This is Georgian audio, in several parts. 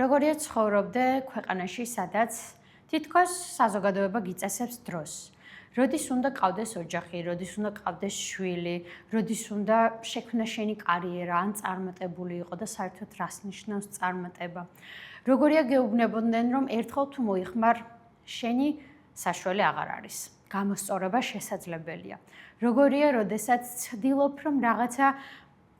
როგორია ცხოვრობდე ქვეყანაში, სადაც თითქოს საზოგადოება გიწესებს დროს. როდის უნდა ყავდეს ოჯახი, როდის უნდა ყავდეს შვილი, როდის უნდა შექმნა შენი კარიერა, ან წარმატებული იყო და საერთოდ რას ნიშნავს წარმატება. როგორია გეუბნებოდნენ, რომ ერთხელ თუ მოიხმარ, შენი საშუალე აღარ არის. გამოსწორება შესაძლებელია. როგორია, როდესაც ცდილობ, რომ რაღაცა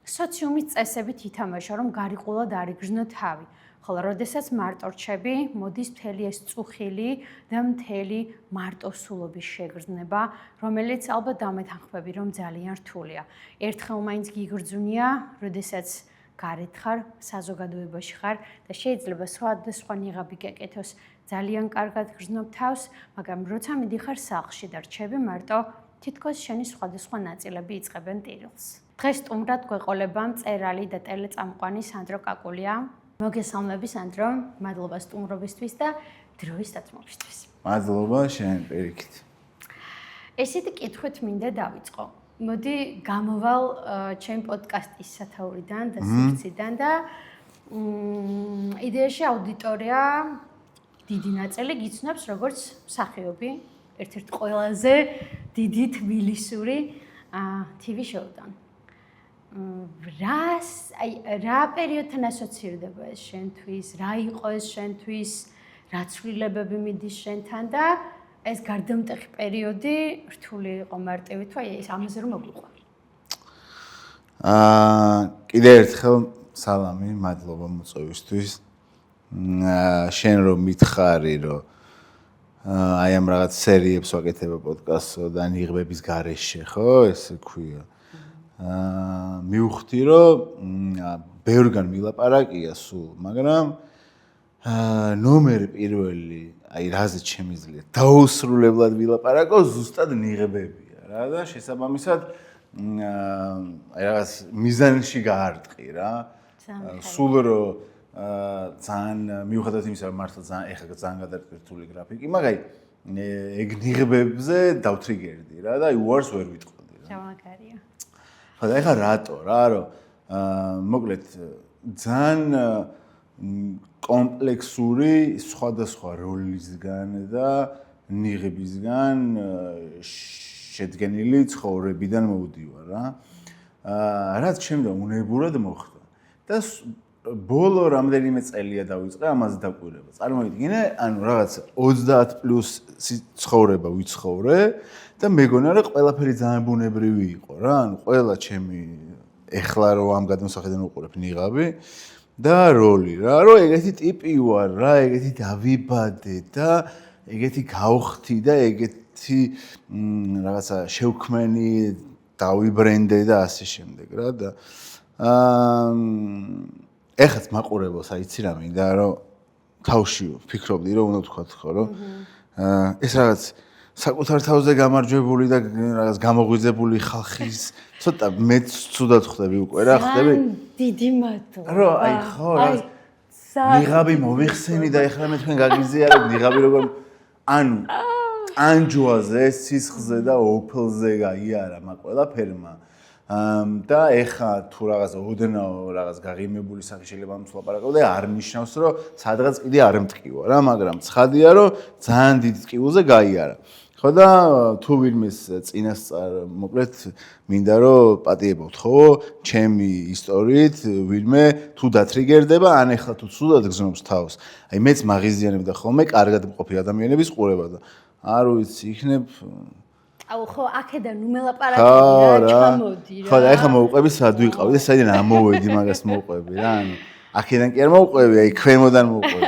სოციუმის წესებით ითამაშო, რომ გარიყულად არიგრძნო თავი. ხოლო როდესაც მარტო რჩები, მოდის მთელი ეს წუხილი და მთელი მარტოსულობის შეგრძნება, რომელიც ალბათ დამეთანხმები, რომ ძალიან რთულია. ერთხელ მაინც გიგრძნია, როდესაც გარეთ ხარ, საზოგადოებაში ხარ და შეიძლება სხვა ნიღაბი გეკეთოს, ძალიან კარგად გრძნობ თავს, მაგრამ როცა მიდიხარ სახლში და რჩები მარტო, თითქოს შენი სხვადასხვა ნაწილები იწყებენ ტირილს. დღეს სტუმრად გვეყოლება მწერალი და ტელეწამყვანი სანდრო კაკულია. მოგესალმები სანდრო, მადლობა სტუმრობისთვის და დროის დათმობისთვის. მადლობა შენ პირიქით. ესეთი კითხვით მინდა დავიწყო. მოდი გამოვალ ჩემ პოდკასტის სათაურიდან და სივრციდან და იდეაში აუდიტორია დიდი ნაწილი გიცნობს როგორც მსახიობი, ერთ-ერთ ყველაზე დიდი თბილისური TV show-დან. რა პერიოდთან ასოცირდება ეს შენთვის, რა იყო ეს შენთვის, რა ცვლილებები მიდის შენთან და ეს გარდამტეხი პერიოდი რთული იყო მარტივი თუ ეს ამაზე რომ მოგვიყვა. კიდევ ერთხელ სალამი, მადლობა მოწვევისთვის. შენ რომ მითხარი, რომ აი ამ რაღაც სერიებს ვაკეთებ პოდკასტსო და ნიღბების გარეშე, ხო, ესე ქვია. მივხვდი, რომ ბევრგან მილაპარაკია სულ, მაგრამ ნომერი პირველი, აი რაზეც შემიძლია დაუსრულებლად ვილაპარაკო, ზუსტად ნიღბებია რა და შესაბამისად აი რაღაც მიზანში გაარტყი რა. სულ რომ ძალიან მიუხედავად იმისა, რომ მართლა ძალიან ეხლა ძალიან გადარკვირთული გრაფიკი, მაგრამ ეგ ნიღბებზე დავთრიგერდი რა და აი უარს ვერ ვიტყოდი რა. ჩამაგარია. ხო და ეხლა რატო რა, რომ მოკლედ ძალიან კომპლექსური სხვადასხვა როლისგან და ნიღბისგან შედგენილი ცხოვრებიდან მოვდივარ რა. რაც შემდგომ უნებურად მოხდა და ბოლო რამდენიმე წელია დავიწყე ამაზე დაკვირვება. წარმოვიდგინე, ანუ რაღაც 30+ ცხოვრება ვიცხოვრე და მეგონა რომ ყველაფერი ძალიან ბუნებრივი იყო რა. ანუ ყველა ჩემი ეხლა რომ ამ გადამსახედიდან უყურებ ნიღაბი და როლი რა, რომ ეგეთი ტიპი ვარ რა, ეგეთი დავიბადე და ეგეთი გავხდი და ეგეთი რაღაცა შევქმენი, დავიბრენდე და ასე შემდეგ რა და ეხაც მაყურებელს აიცი რა მინდა რომ თავში ვფიქრობდი რომ უნდა ვთქვა ხო რომ ეს რაღაც საკუთარ თავზე გამარჯვებული და რაღაც გამოღვიძებული ხალხის ცოტა მეც ცუდად ხვდები უკვე რა ხდები დიდი მადლობა რომ აი ხო რა ნიღაბი მომიხსენი და ეხლა მე თქვენ გაგიზიარებ ნიღაბი როგორ ანუ ანჯუაზე სისხლზე და ოფლზე გაიარა მაგ ყველაფერმა და ეხა თუ რაღაც ოდნავ რაღაც გაღიმებული სახე შეიძლება ამს ლაპარაკობ და არ ნიშნავს რომ სადღაც კიდე არ მტკივა რა, მაგრამ ცხადია რომ ძალიან დიდ ტკივილზე გაიარა. ხო და თუ ვინმეს წინასწარ მოკლედ მინდა რომ პატიებოთ ხო ჩემი ისტორიით ვინმე თუ დათრიგერდება ან ეხლა თუ ცუდად გზნობს თავს. აი მეც მაღიზიანებდა ხოლმე კარგად მყოფი ადამიანების ყურება და არ ვიცი იქნებ აუ ხო აქედან უმელაპარაკები რა ჩამოდი რა. ხო და ეხლა მოვყვები სად ვიყავი და საიდან ამოვედი მაგას მოვყვები რა. ანუ აქედან კი არ მოვყვები, აი ქვემოდან მოვყვები.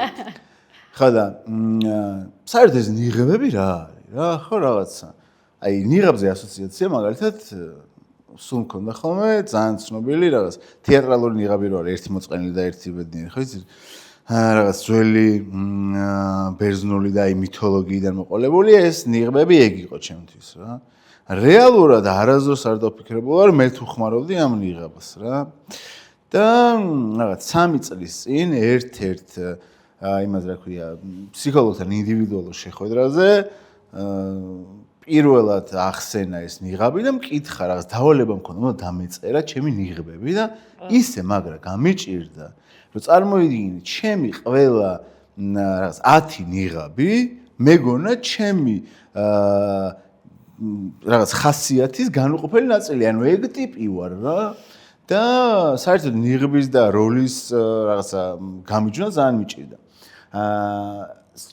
ხო და საერთოდ ეს ნიღბები რა არის რა, ხო რაღაცა. აი ნიღაბზე ასოციაცია მაგალითად სულ მქონდა ხოლმე ძალიან ცნობილი რაღაც თეატრალური ნიღაბი რო არის, ერთი მოწყენილი და ერთი ბედნიერი, ხო იცი? რაღაც ძველი ბერძნული და აი მითოლოგიიდან მოყოლებული ეს ნიღბები ეგ იყო ჩემთვის რა. რეალურად არასდროს არ დავფიქრებულა რომ მე თუ ხმარობდი ამ ნიღაბს რა. და რაღაც 3 წლის წინ ერთ-ერთ იმას რა ქვია ფსიქოლოგთან ინდივიდუალურ შეხვედრაზე პირველად ახსენა ეს ნიღაბი და მკითხა რაღაც დავალება მქონდა, უნდა დამეწერა ჩემი ნიღბები და ისე მაგრა გამიჭირდა რომ წარმოიდგინე, ჩემი ყველა რაღაც 10 ნიღაბი მეგონა ჩემი რაღაც ხასიათის განუყოფელი ნაწილი, ანუ ეგ ტიპი ვარ რა. და საერთოდ ნიღბის და როლის რაღაცა გამიჯვნა ძალიან მიჭირდა.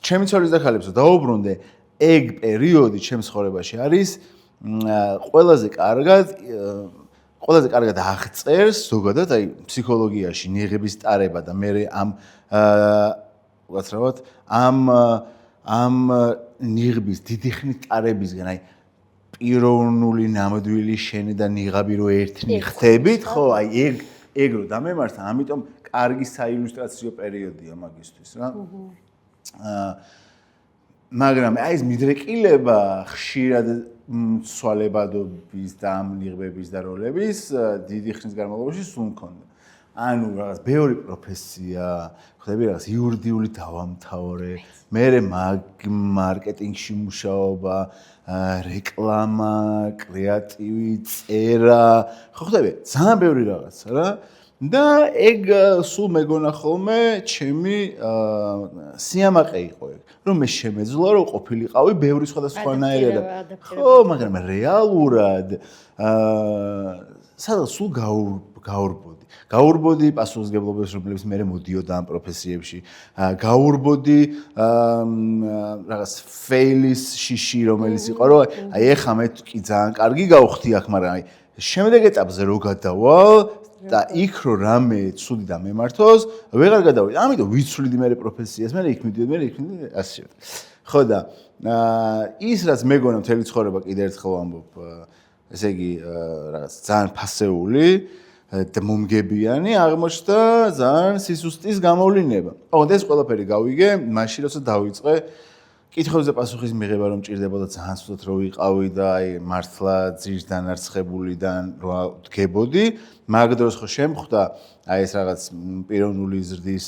ჩემი ცოლის და ქალებს დაუბრუნდე, ეგ პერიოდი ჩემს ცხოვრებაში არის ყველაზე კარგად აღწერს ზოგადად აი ფსიქოლოგიაში ნიღბის ტარება და მე ამ უცრავად ამ ნიღბის დიდი ხნის ტარებისგან აი პიროვნული ნამდვილი შენი და ნიღაბი რო ერთნი ხდებით, ხო, აი ეგ რო დამემართა, ამიტომ კარგი საილუსტრაციო პერიოდია მაგისთვის რა. მაგრამ აი ეს მიდრეკილება ხშირად ცვალებადობის და ამ ნიღბების და როლების დიდი ხნის განმავლობაში სულ მქონდა. ანუ რაღაც ბევრი პროფესია, ხდები რაღაც იურიდიული დავამთავრე, მერე მარკეტინგში მუშაობა, რეკლამა, კრეატივი, წერა, ხო ხდები, ძალიან ბევრი რაღაცა რა. და ეგ სულ მეგონა ხოლმე ჩემი სიამაყე იყო ეგ, რომ მე შემეძლო რომ ყოფილიყავი ბევრი სხვადასხვანაირად. ხო, მაგრამ რეალურად სადღაც სულ გაურბოდი პასუხისმგებლობებს, რომლებიც მე მოდიოდა ამ პროფესიებში. გაურბოდი რაღაც ფეილის შიში, რომელიც იყო, რომ აი ეხა მე კი ძალიან კარგი გავხდი აქ, მაგრამ აი შემდეგ ეტაპზე რო გადავალ და იქ რო რამე ცუდი და მემართოს, ვეღარ გადავიდე. ამიტომ ვიცვლიდი მე პროფესიას, მე იქ მიდიოდი, ასე. ხო და ის რაც მეგონა მთელი ცხოვრება კიდე ერთხელ ვამბობ, ესე იგი რაღაც ძალიან ფასეული და მომგებიანი აღმოჩნდა ძალიან სისუსტის გამოვლინება. ოღონდ ეს ყველაფერი გავიგე, მაშინ როცა დავიწყე კითხვებზე პასუხის მიღება რომ ჭირდებოდა ძალიან სუსტად რო ვიყავი და აი მართლა ძირს დანარცხებულიდან რო დგებოდი, მაგ დროს ხო შემხვდა აი ეს რაღაც პიროვნული ზრდის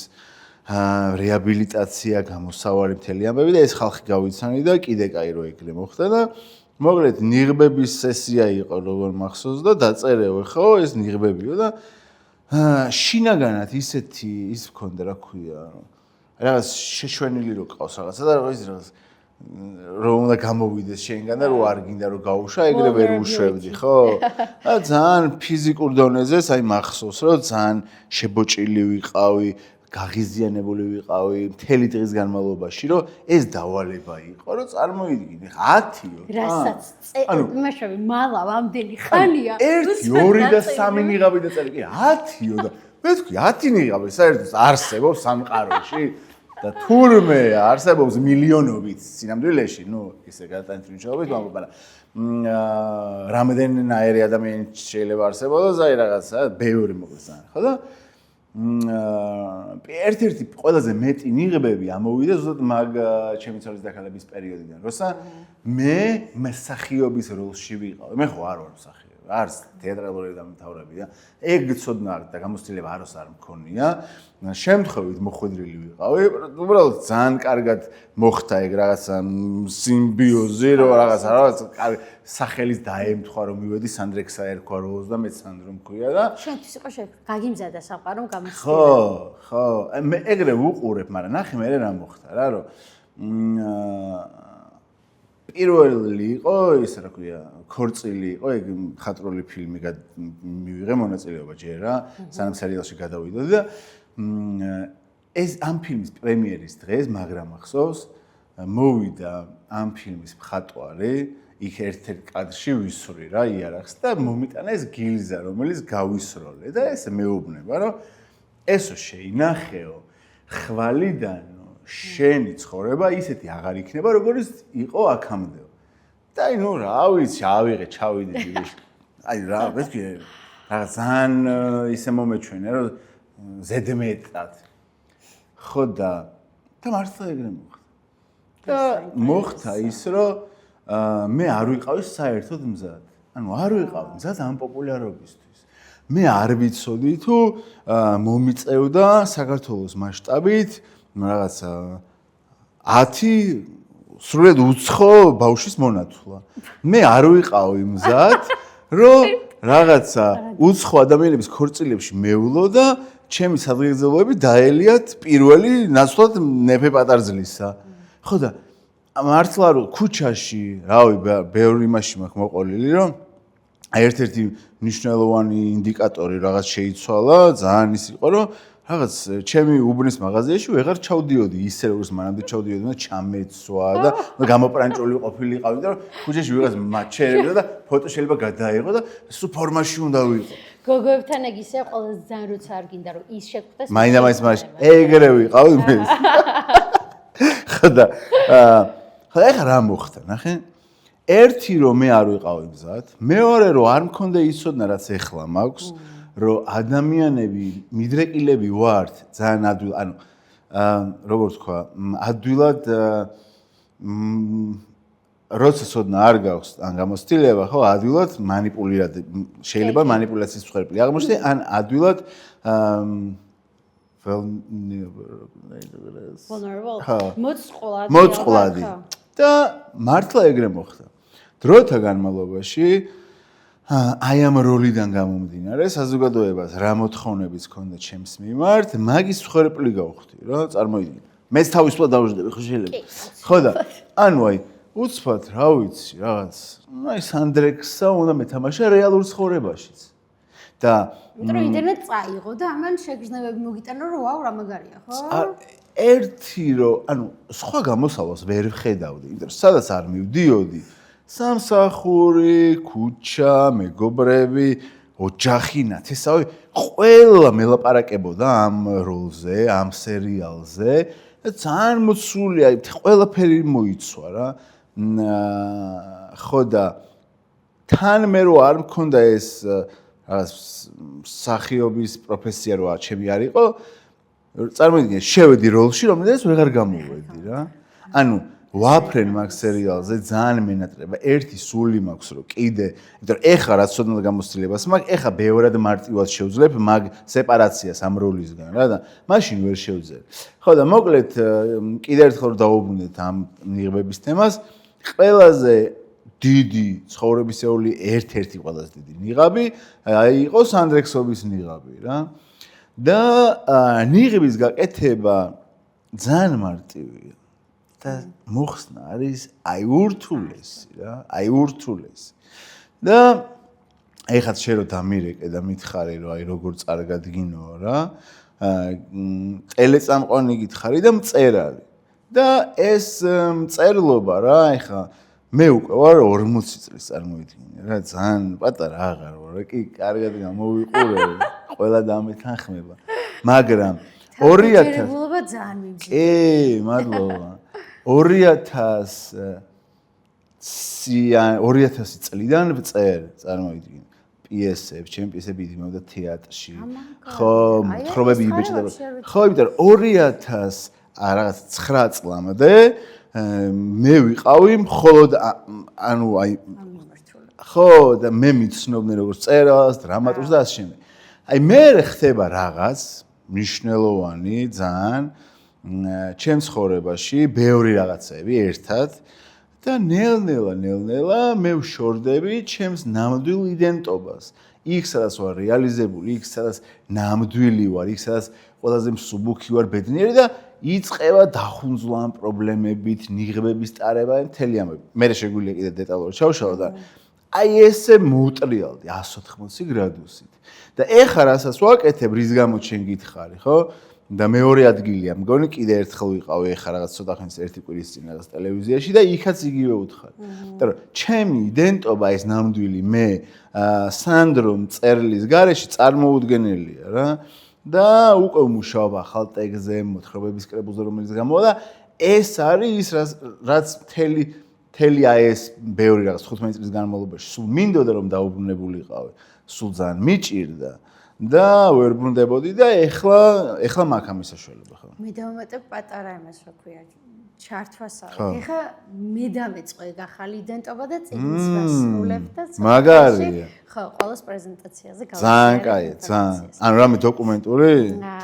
რეაბილიტაცია, გამოსავალი მთელი ამბები და ეს ხალხი გავიცანი და კიდე კაი რო ეგრე მოხდა და მოკლედ ნიღბების სესია იყო როგორ მახსოვს და დაწერეო ხო ეს ნიღბებიო და შინაგანად ისეთი ის მქონდა რა ქვია რაღაც შეშვენილი რო ყავს რაღაცა და რაღაც რომ უნდა გამოვიდეს შენგან და რო არ გინდა რომ გაუშვა ეგრე ვერ უშვებდი ხო და ძალიან ფიზიკურ დონეზე აი მახსოვს რომ ძალიან შებოჭილი ვიყავი გაღიზიანებული ვიყავი მთელი დღის განმავლობაში, რომ ეს დავალება იყო, რომ წარმოიდგინე 10-ო. რასაც იმაშავე მალა ამდენი ხანია. 1, 2 და 3 ნიღაბი დაწერე, კი 10-ო და მე თქვი 10 ნიღაბი საერთოდ არსებობს სამყაროში და თურმე არსებობს მილიონობით სინამდვილეში, ნუ ისე გადატანთრინჩობით, მაგრამ რამდენიერი ადამიანი შეიძლება არსებობდეს, აი რაღაცა ბევრი მოგვეცან, ხო და ერთ-ერთი ყველაზე მეტი ნიღბები ამოვიდა ზუსტად მაგ ჩემი ცოლის დაქალების პერიოდიდან, როცა მე მსახიობის როლში ვიყავი. მე ხო არ ვარ მსახიობი, არც თეატრალური დამთავრები და ეგ ცოდნა და გამოცდილება აროს არ მქონია. შემთხვევით მოხვედრილი ვიყავი, უბრალოდ ძალიან კარგად მოხდა ეგ რაღაცა სიმბიოზი, რომ რაღაცა სახელის დაემთხვა რომ მივედი სანდრექსა ერქვა როლს და მეც სანდრო მქვია და შენთვის იყო გაგიმზადა სამყარო გამოცდილება. ხო, მე ეგრე ვუყურებ, მაგრამ ნახე მე რა მოხდა რა, რომ პირველი იყო ის რა ქვია, ქორწილი იყო, ეგ მხატვრული ფილმი მივიღე მონაწილეობა ჯერ რა, სანამ სერიალში გადავიდოდი და ეს ამ ფილმის პრემიერის დღეს, მაგრამ ახსოვს, მოვიდა ამ ფილმის მხატვარი იქ ერთ-ერთ კადრში ვისვრი რა იარაღს და მომიტანა ეს გილზა, რომელიც გავისროლე და ესე მეუბნება, რომ ესო შეინახეო ხვალიდან შენი ცხოვრება ისეთი აღარ იქნება, როგორც იყო აქამდეო. და აი ნუ რა ვიცი, ავიღე, ჩავიდე ჯიბეში. აი რა, ვეთქი, რაღაც ძალიან ისე მომეჩვენე, რომ ზედმეტად. ხო და მართლა ეგრე მოხდა. და მოხდა ის, რომ მე არ ვიყავი საერთოდ მზად. ანუ არ ვიყავი მზად ამ პოპულარობისთვის. მე არ ვიცოდი თუ მომიწევდა საქართველოს მასშტაბით რაღაცა 10 სრულად უცხო ბავშვის მონათვლა. მე არ ვიყავი მზად, რომ რაღაცა უცხო ადამიანების ქორწილებში მევლო და ჩემი სადღეგრძელოები დაელიათ პირველი ნაცვლად ნეფე პატარძლისა. ხო და მართლა რომ ქუჩაში, რავი, ბევრი იმაში მაქვს მოყოლილი, რომ ერთ-ერთი მნიშვნელოვანი ინდიკატორი რაღაც შეიცვალა, ძალიან ის იყო, რომ რაღაც ჩემი უბნის მაღაზიაში ვეღარ ჩავდიოდი ისე როგორც მანამდე ჩავდიოდი და ჩამეცვა და გამოპრანჭული ყოფილიყავი და ქუჩაში ვიღაც მაჩერებდა და ფოტო შეიძლება გადაიღო და სულ ფორმაში უნდა ვიყო. გოგოებთან ეგ ისე ყველაზე ძალიან როცა არ გინდა რომ ის შეგხვდეს. მაინდა-მაინც მაშინ ეგრე ვიყავი მე. ხოდა ეხლა რა მოხდა, ნახე? ერთი რომ მე არ ვიყავი გზად, მეორე რომ არ მქონდა იცოდნა რაც ეხლა მაქვს, რომ ადამიანები მიდრეკილები ვართ ძალიან ადვილად, ანუ როგორ ვთქვა, ადვილად როცა ცოდნა არ გაქვს ან გამოცდილება, ხო, ადვილად მანიპულირად შეიძლება მანიპულაციის მსხვერპლი აღმოჩნდეს, ან адვილად მოწყვლადი. და მართლა ეგრე მოხდა. დროთა განმავლობაში აი ამ როლიდან გამომდინარე, საზოგადოებას რა მოთხოვნებიც ჰქონდა ჩემს მიმართ, მაგის მსხვერპლი გავხდი, რა, წარმოიდგინე. მეც თავისუფლად დავждები, ხო შეიძლება. ხო და ანუ აი უცბად, რა ვიცი, რაღაც, აი სანდრექსა უნდა მეთამაშა რეალურ ცხოვრებაშიც. და იმიტომ რომ ინტერნეტ წაიღო და ამან შეგრძნებები მოგიტანა რომ ვაუ რა მაგარია, ხო? ერთი რომ, ანუ სხვა გამოსავალს ვერ ვხედავდი, იმიტომ რომ სადაც არ მივდიოდი, სამსახური, ქუჩა, მეგობრები, ოჯახი, ნათესავი, ყველა მელაპარაკებოდა ამ როლზე, ამ სერიალზე და ძალიან მოცული, აი ყველაფერი მოიცვა რა. ხო და თან მე რო არ მქონდა ეს რაღაც სახიობის პროფესია რო ჩემი არ იყო, წარმოიდგინე, შევედი როლში, რომელზეც ვეღარ გამოვედი რა. ანუ ვაფრენ მაგ სერიალზე ძალიან მენატრება. ერთი სული მაქვს რომ კიდე, იმიტომ რომ ეხლა რაც ცოდნა გამოცდილებას მაქვს, ეხლა ბევრად მარტივად შევძლებ მაგ სეპარაციას ამ როლისგან რა და მაშინ ვერ შევძელ. ხო და მოკლედ კიდე ერთხელ რომ დავუბრუნდეთ ამ ნიღბების თემას, ყველაზე დიდი ცხოვრებისეული ერთ-ერთი ყველაზე დიდი ნიღაბი აი იყო სანდრექსობის ნიღაბი რა. და ნიღბის გაკეთება ძალიან მარტივია. და მოხსნა არის აი ურთულესი რა, აი ურთულესი. და ეხლა შე რო დამირეკე და მითხარი რომ აი როგორ წარგადგინო რა, ტელეწამყვანი გითხარი და მწერალი. და ეს მწერლობა რა, ეხლა მე უკვე ვარ 40 წლის წარმოიდგინე რა, ძალიან პატარა აღარ ვარ, კი კარგად გამოვიყურე, ყველა დამეთანხმება. მაგრამ 2000 ჯერებულობა ძალიან მიმზიდველი. კი, მადლობა. 2000 წლიდან ვწერ, წარმოიდგინე, პიესებს, ჩემი პიესები იდმევდა თეატრში. ხო, მოთხრობები იბეჭდება. ხო, იმიტომ რომ 2009 წლამდე მე ვიყავი მხოლოდ ანუ აი ხო და მე მიცნობდნენ როგორც წერას, დრამატურგს და ასე შემდეგ. აი მე ხდება რაღაც მნიშვნელოვანი ძალიან ჩემ ცხოვრებაში ბევრი რაღაცები ერთად და ნელ-ნელა მე ვშორდები ჩემს ნამდვილ იდენტობას. იქ სადაც ვარ რეალიზებული, იქ სადაც ნამდვილი ვარ, იქ სადაც ყველაზე მსუბუქი ვარ, ბედნიერი და იწყება დახუნძლა ამ პრობლემებით, ნიღბების ტარება, მთელი ამები. მე შეგვიძლია კიდე დეტალურად ჩავშალო და აი ესე მოვუტრიალდი 180 გრადუსით. და ეხლა რასაც ვაკეთებ, რის გამო შენ გითხარი, ხო? და მეორე ადგილია, მგონი კიდე ერთხელ ვიყავი ეხლა რაღაც ცოტა ხნის ერთი კვირის წინ რაღაც ტელევიზიაში და იქაც იგივე ვუთხარი. იმიტომ რომ ჩემი იდენტობა ეს ნამდვილი მე სანდრო მწერლის გარეშე წარმოუდგენელია რა. და უკვე ვმუშაობ ახალ ტექსტზე, მოთხრობების კრებულზე, რომელიც გამოვა და ეს არის ის რაც მთელი აი ეს ბევრი რაღაც 15 წლის განმავლობაში სულ მინდოდა რომ დაუბრუნებულიყავი, სულ ძალიან მიჭირდა და ვერ ბრუნდებოდი და ეხლა მაქვს ამის საშუალება ხო. მე დავამატებ პატარა იმას რა ქვია, ჩართვასავით. ეხლა მე დავეწყე ახალი იდენტობა და წიგნს ვასრულებ და მაგარია. ხო, ყოველს პრეზენტაციაზე გავაკეთე. ძალიან კაი, ძალიან. ანუ რამე დოკუმენტური?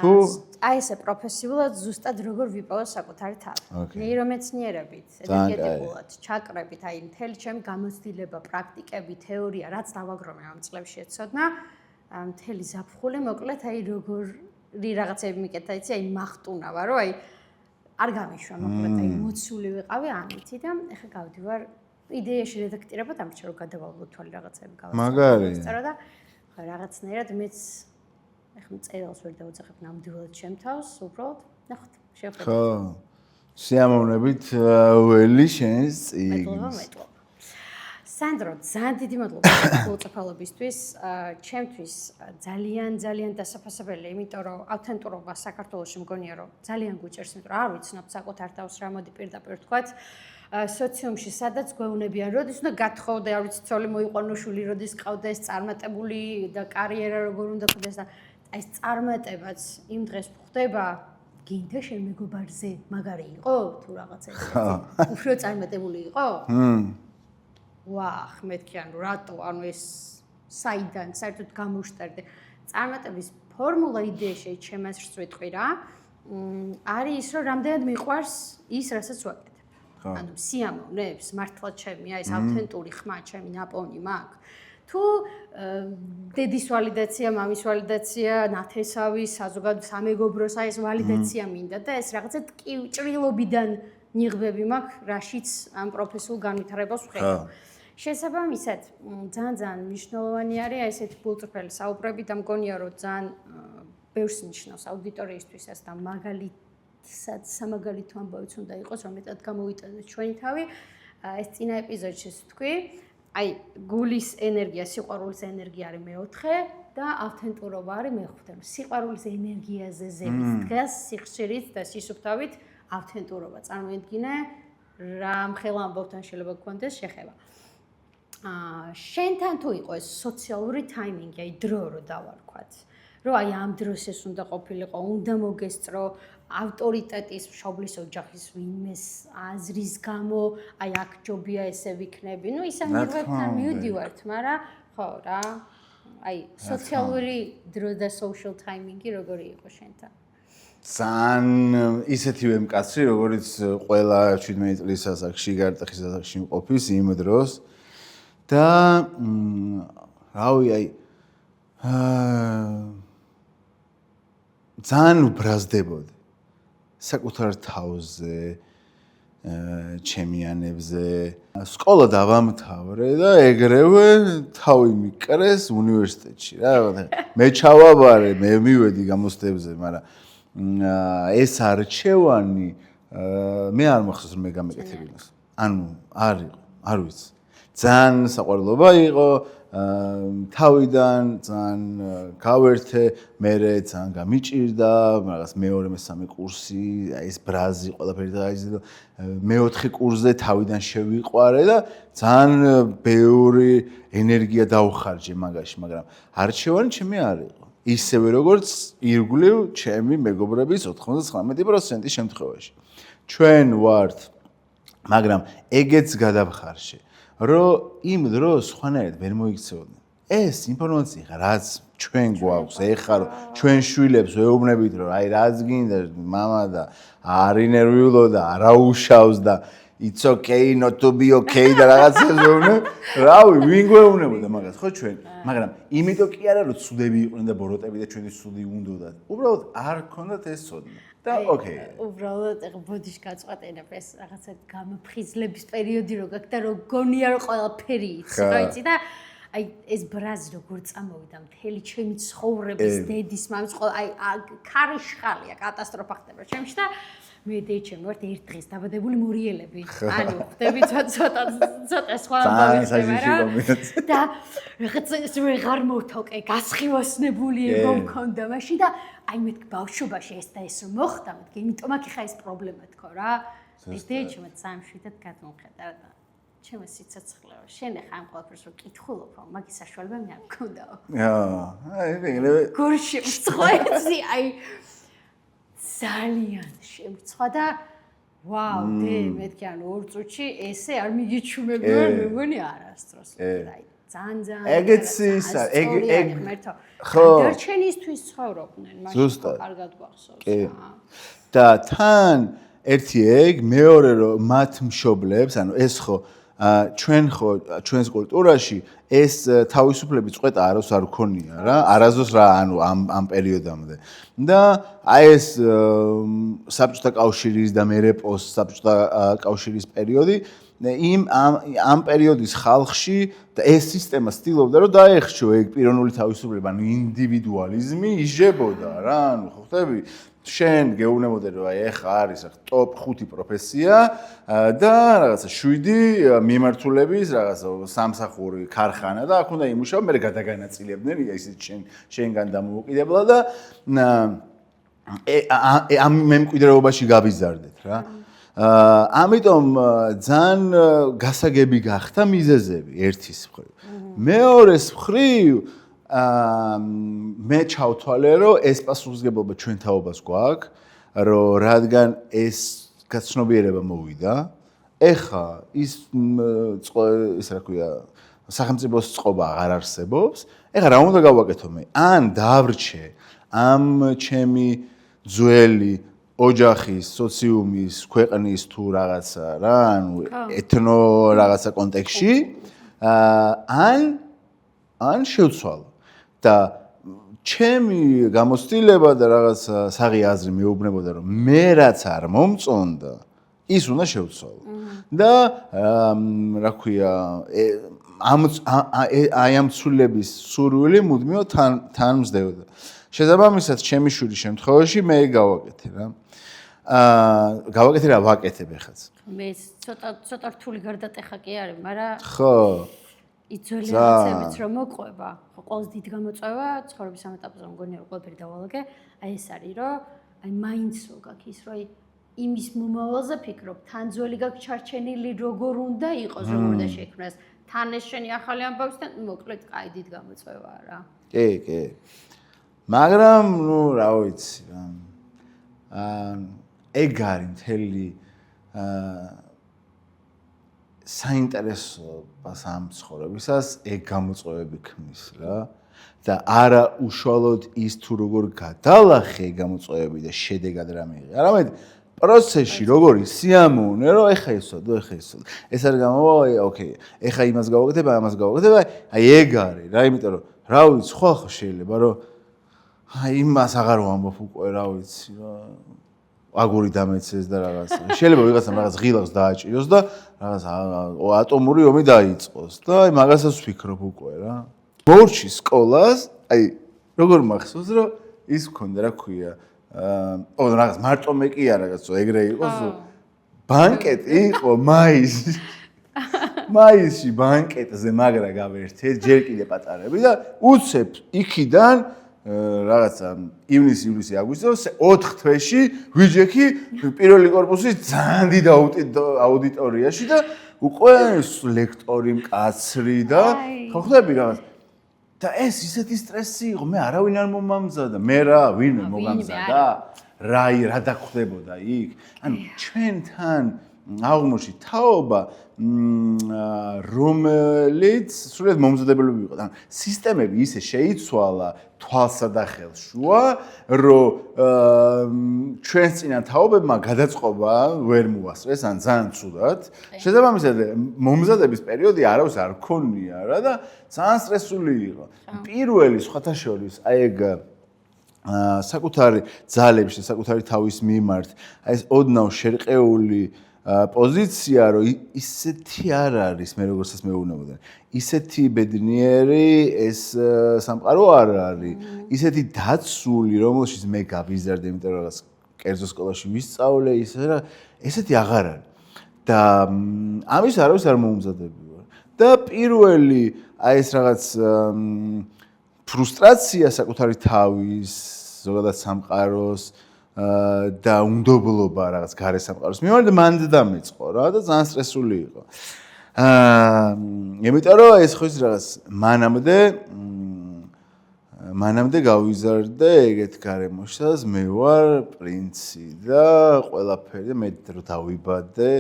თუ აი ესე პროფესიულად ზუსტად როგორ ვიპოვო საკუთარი თავი. ნეირომეცნიერებით, ენერგეტიკულად, ჩაკრებით, აი მთელი ჩემი გამოცდილება, პრაქტიკები, თეორია, რაც დავაგროვე ამ წლებში ეცოდნა, მთელი ზაფხული მოკლედ აი როგორ რაღაცები მიკეთა იცი, აი მახტუნა ვარ, რომ აი არ გამიშვა, მოკლედ აი მოცული ვიყავი ამითი და ეხლა გავდივარ იდეაში რედაქტირება დამრჩა რომ გადავალო თვალი რაღაცები გავაცნო. მაგარი. და ხო რაღაცნაირად მეც ეხლა წერილს ვერ დავუძახებ ნამდვილად ჩემ თავს, უბრალოდ ნახოთ, შევხედოთ. ხო. სიამოვნებით ველი შენს მადლობა. სანდრო, ძალიან დიდი მადლობა გულწრფელობისთვის. ჩემთვის ძალიან დასაფასებელია, იმიტომ რომ ავთენტურობა საქართველოში მგონია რომ ძალიან გვიჭერს, იმიტომ რომ არ ვიცნობ საკუთარ თავს რა მოდი პირდაპირ თქვათ. სოციუმში სადაც გვეუბნებიან, როდის უნდა გათხოვდე, არ ვიცი, ცოლი მოიყვანო, შვილი როდის ყავდეს, წარმატებული და კარიერა როგორ უნდა ხდეს და აი ეს წარმატებაც იმ დღეს ხდება, გინდა შენ მეგობარზე მაგარი იყო თუ რაღაცა ისეთი. უფრო წარმატებული იყო? ვახ, მეთქი ანუ რატო, ანუ ეს საიდან საერთოდ გამოვშტერდე. წარმატების ფორმულა იდეაში ჩემს ვიტყვი რა. არის ის, რომ რამდენად მიყვარს ის, რასაც ვაკეთებ. ანუ სიამოვნებს, მართლა ჩემია, ეს ავთენტური ხმა, ჩემი ნაპოვნი მაქვს. თუ დედის ვალიდაცია, მამის ვალიდაცია, ნათესავი, საზოგადო სამეგობროს აი ეს ვალიდაცია მინდა და ეს რაღაცა ჭრილობიდან ნიღბები მაქვს, რაშიც ამ პროფესიულ განვითარებას ვხედავ. შესაბამისად, ძალიან მნიშვნელოვანი არის აი ესეთი გულწრფელი საუბრები და მგონია რომ ძალიან ბევრს ნიშნავს აუდიტორიისთვის ეს და მაგალითად სამაგალითო ამბავიც უნდა იყოს, რომ მეტად გამოვიტანოთ ჩვენი თავი. ეს წინა ეპიზოდში ვთქვი, აი გულის ენერგია, სიყვარულის ენერგია არის მეოთხე და ავთენტურობა არის მეხუთე. სიყვარულის ენერგიაზე ზევით დგას სიხშირით და სისუფთავით ავთენტურობა. წარმოიდგინე რა მხელა ამბავთან შეიძლება გქონდეს შეხება. შენთან თუ იყო ეს სოციალური ტაიმინგი, აი დრო რო დავარქვათ. რომ აი ამ დროს ეს უნდა ყოფილიყო, უნდა მოგესწრო ავტორიტეტის მშობლის ოჯახის ვინმეს აზრის გამო, აი აქ ჯობია ესე ვიქნები. ნუ ისა მიღებთან მივდივართ, მაგრამ ხო რა. აი სოციალური დრო და social timing-ი როგორი იყო შენთან? ძალიან ისეთივე მკაცრი, როგორც ყველა 17 წლის ასაკში, გარტეხის ასაკში მყოფის იმ დროს. და რავი აი ძალიან უბრაზდებოდი საკუთარ თავზე ჩემიანებზე სკოლა დავამთავრე და ეგრევე თავი მიკრეს უნივერსიტეტში რა მე ჩავაბარე მე მივედი გამოცდებზე მაგრამ ეს არჩევანი მე არ მახსოვს რომ მე გამეკეთებინოს ანუ არ ვიცი ძალიან საყვარლობა იყო თავიდან ძალიან გავერთე მერე ძალიან გამიჭირდა მაგას მეორე მესამე კურსი აი ეს ბრაზი ყველაფერი და აი მეოთხე კურსზე თავიდან შევიყვარე და ძალიან ბევრი ენერგია დავხარჯე მაგაში მაგრამ არჩევანი ჩემი არ იყო ისევე როგორც ირგვლივ ჩემი მეგობრების 99% შემთხვევაში ჩვენ ვართ მაგრამ ეგეც გადავხარშე რომ იმ დროს სხვანაირად ვერ მოიქცეოდნენ. ეს ინფორმაცია რაც ჩვენ გვაქვს, ეხლა რომ ჩვენ შვილებს ვეუბნებით რომ აი რაც გინდა მამა და არ ინერვიულო და არა უშავს და it's okay not to be okay და რაღაცას ვეუბნებ. რავი, ვინ გვეუბნებოდა მაგას, ხო ჩვენ? მაგრამ იმიტომ კი არა რომ ცუდები იყვნენ და ბოროტები და ჩვენი ცუდი უნდოდათ. უბრალოდ არ გქონდათ ეს ცოდნა. და ოკეი. უბრალოდ ბოდიში გაწყვეტინებ ეს რაღაცა გამოფხიზლების პერიოდი რო გაქვს და რო გონია რომ ყველაფერი იცი, რა იცი და აი ეს ბრაზი როგორ წამოვიდა მთელი ჩემი ცხოვრების დედის მამის ყველა აი ქარიშხალია კატასტროფა ხდება ჩემში და მე დეჩემ ვარ ერთ დღეს დაბადებული მორიელები. ანუ ხდები ცოტა სხვა ამბავი და რაღაცა ეს ვეღარ მოვთოკე, გასხივოსნებული ეგო მქონდა მაშინ და აი მეთქ ბავშვობაში ეს და ეს მოხდა, მეთქ იმიტომ აქ ხა ეს პრობლემა თქო რა. ეს დეჩემ სამშვიდად გადმოხედა და ჩემ სიცოცხლეო. შენ ხა ამ ყველაფერს რო კითხულობო, მაგის საშუალება მე არ მქონდაო. აი ეგრევე გორში მწყვეტი აი ძალიან შემწვა და ვაუ დე მეთქი ანუ ორ წუთში ესე არ მიგიჩუმებია მე მგონი არასდროს აი ძალიან ეგეც ისა ეგ ხო დარჩენისთვის ცხოვრობდნენ მაშინ კარგად გვახსოვს და თან ერთი ეგ მეორე რომ მათ მშობლებს ანუ ეს ხო ჩვენს კულტურაში ეს თავისუფლების წყვეტა არავის არ ქონია რა, არასდროს რა, ანუ ამ პერიოდამდე. და აი ეს საბჭოთა კავშირის და მერე პოსტ საბჭოთა კავშირის პერიოდი ამ პერიოდის ხალხში და ეს სისტემა ცდილობდა რომ დაეხშო ეგ პიროვნული თავისუფლება, ანუ ინდივიდუალიზმი იჟებოდა რა, ანუ ხო ხტები? შენ გეუბნებოდი რომ აი ეხა არის ტოპ 5 პროფესია და რაღაცა 7 მიმართულების რაღაცა სამსახური ქარხანა და აქ უნდა იმუშაო, მე გადაგანაწილებდნენ ისიც შენგან დამოუკიდებლად და ამ მემკვიდრეობაში გავიზარდეთ რა. ამიტომ ძალიან გასაგები გახდა მიზეზები ერთის მხრივ. მეორეს მხრივ მე ჩავთვალე რომ ეს პასუხისმგებლობა ჩვენ თაობას გვაქვს, რომ რადგან ეს გაცნობიერება მოვიდა, ეხა ის რა ქვია, სახელმწიფოს წყობა აღარ არსებობს, ეხა რა უნდა გავაკეთო მე? ან დავრჩე ამ ჩემი ძველი ოჯახის, სოციუმის, ქვეყნის თუ რაღაცა რა, ანუ ეთნო რაღაცა კონტექსტში, ან შევცვალო. და ჩემი გამოცდილება და რაღაც საღი აზრი მეუბნებოდა რომ მე რაც არ მომწონდა ის უნდა შევცვალო. და რა ქვია აი ამ ცვლილების სურვილი მუდმივად თან მზდებოდა. შესაბამისად ჩემი შვილის შემთხვევაში მე გავაკეთე რა. გავაკეთე რა ვაკეთებ ეხაც. მე ცოტა რთული გარდატეხა კი არის, მაგრამ ხო. იძველი რაღაცებიც რომ მოყვება, ხო ყოველს დიდ გამოწვევა ცხოვრების ამ ეტაპზე მგონია რომ ყველაფერი დავალაგე, აი ეს არის რომ აი მაინც რო გაქვს ის რომ იმის მომავალზე ფიქრობ, თან ძველი გაქვს ჩარჩენილი როგორ უნდა იყოს, როგორ უნდა შექმნას, თან ეს შენი ახალი ამბავისთან მოკლედ კაი დიდ გამოწვევაა რა. კი. მაგრამ ნუ რა ვიცი რა. ეგ არის მთელი საინტერესობას ამ ცხოვრებისას ეგ გამოწვევები ქმნის რა და არა უშუალოდ ის თუ როგორ გადალახე გამოწვევები და შედეგად რა მიიღე. არამედ პროცესში როგორი სიამოვნე რომ ეხა ისოდო. ეს არ გამოვა, ოკეი, ეხა იმას გავაკეთებ, ამას გავაკეთებ, აი ეგ არის რა, იმიტომ რომ რა ვიცი, ხო შეიძლება რომ აი იმას აღარ ვამბობ უკვე რა ვიცი რა. აგური დამეცეს და რაღაცა. შეიძლება ვიღაცამ რაღაც ღილავს დააჭიროს და რაღაც ატომური ომი დაიწყოს და აი მაგასაც ვფიქრობ უკვე რა. ბორჩი სკოლას, აი როგორ მახსოვს რომ ის მქონდა რა ქვია, რაღაც მარტო მე კი არა რაღაცა ეგრე იყოს, ბანკეტი იყო მაისში ბანკეტზე მაგრა გავერთეთ, ჯერ კიდე პატარები და უცებ იქიდან რაღაცა ივნისი აგვისტოს 4 თვეში ვიჯექი პირველი კორპუსის ძალიან დიდ აუდიტორიაში და უკვე ლექტორი მკაცრი და ხო ხდები რაღაც და ეს ისეთი სტრესი იყო, მე არავინ არ მომამზადა, მე რა ვინმე მომამზადა, რა დაგხვდებოდა იქ, ანუ ჩვენთან აღმოჩნდა თაობა რომელიც სრულიად მომზადებელი იყო. ანუ სისტემები ისე შეიცვალა თვალსადახელს შუა, რომ ჩვენს წინა თაობებმა გადაწყობა ვერ მოასწრეს, ან ძალიან ცუდად. შესაბამისად, მომზადების პერიოდი არავის არ ქონია რა და ძალიან სტრესული იყო. პირველი სხვათა შორის, აი ეგ საკუთარი ძალების და საკუთარი თავის მიმართ, აი ეს ოდნავ შერყეული პოზიცია რომ ისეთი არ არის მე როგორცაც მეუბნებოდნენ ისეთი ბედნიერი ეს სამყარო არ არის ისეთი დაცული რომელშიც მე გავიზარდე იმიტომ რომ კერძო სკოლაში ვისწავლე ისე რა ესეთი აღარ არის და ამის არავის არ მომზადები ვარ და პირველი აი ეს რაღაც ფრუსტრაცია საკუთარი თავის ზოგადად სამყაროს და უნდობლობა რაღაც გარე სამყაროს მიმართ მანდ დამეწყო რა და ძალიან სტრესული იყო. იმიტომ რომ ეს ხო ის რაღაც მანამდე გავიზარდე ეგეთ გარემოშას მე ვარ პრინცი და ყველაფერი მე რო დავიბადე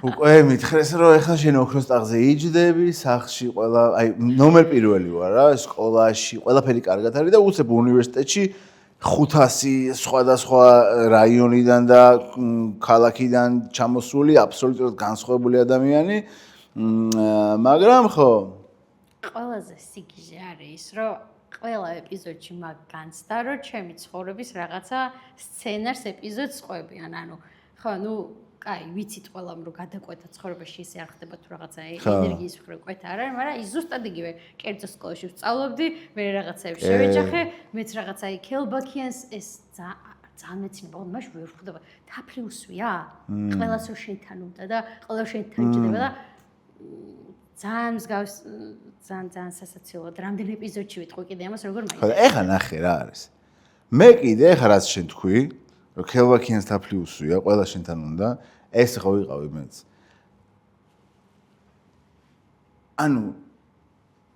უკვე მითხრეს რომ ეხლა შენ ოქროს ტაღზე იჯდები სახლში ყველა აი ნომერ პირველი ვარ რა სკოლაში ყველაფერი კარგად არის და უცებ უნივერსიტეტში 500 სხვადასხვა რაიონიდან და ქალაქიდან ჩამოსული აბსოლუტურად განსხვავებული ადამიანი მაგრამ ხო ყველაზე სიგიჟე არის ის, რომ ყველა ეპიზოდში მაგ განცდა, რომ ჩემი ცხოვრების რაღაცა სცენარს ეპიზოდს ყვებიან. ანუ ხო, კაი, ვიცით ყველამ რომ გადაკვეთა ცხოვრებაში ისე არ ხდება თუ რაღაცა ენერგიის მხრივ კვეთა არ არის, მაგრამ ის ზუსტად იგივე კერძო სკოლაში ვსწავლობდი, მე რაღაცაებს შევეჯახე, მეც რაღაცა ქელბაქიანს ეს ძალიან მეცნობა, მაშინ ვერ ხვდება, თაფლი უსვია? ყველას შენთან უნდა და ყველა შენთან ჭირდება და ძალიან მსგავს ძალიან სასაცილოა. რამდენი ეპიზოდში ვიტყვი კიდე ამას როგორ მაინდა. ხო, ეხა ნახე რა არის. მე კიდე ეხა რაც შენ თქვი, რომ ქელბაქიანს თაფლი უსვია, ყველა შენთან უნდა, ეს ხო ვიყავი მეც. ანუ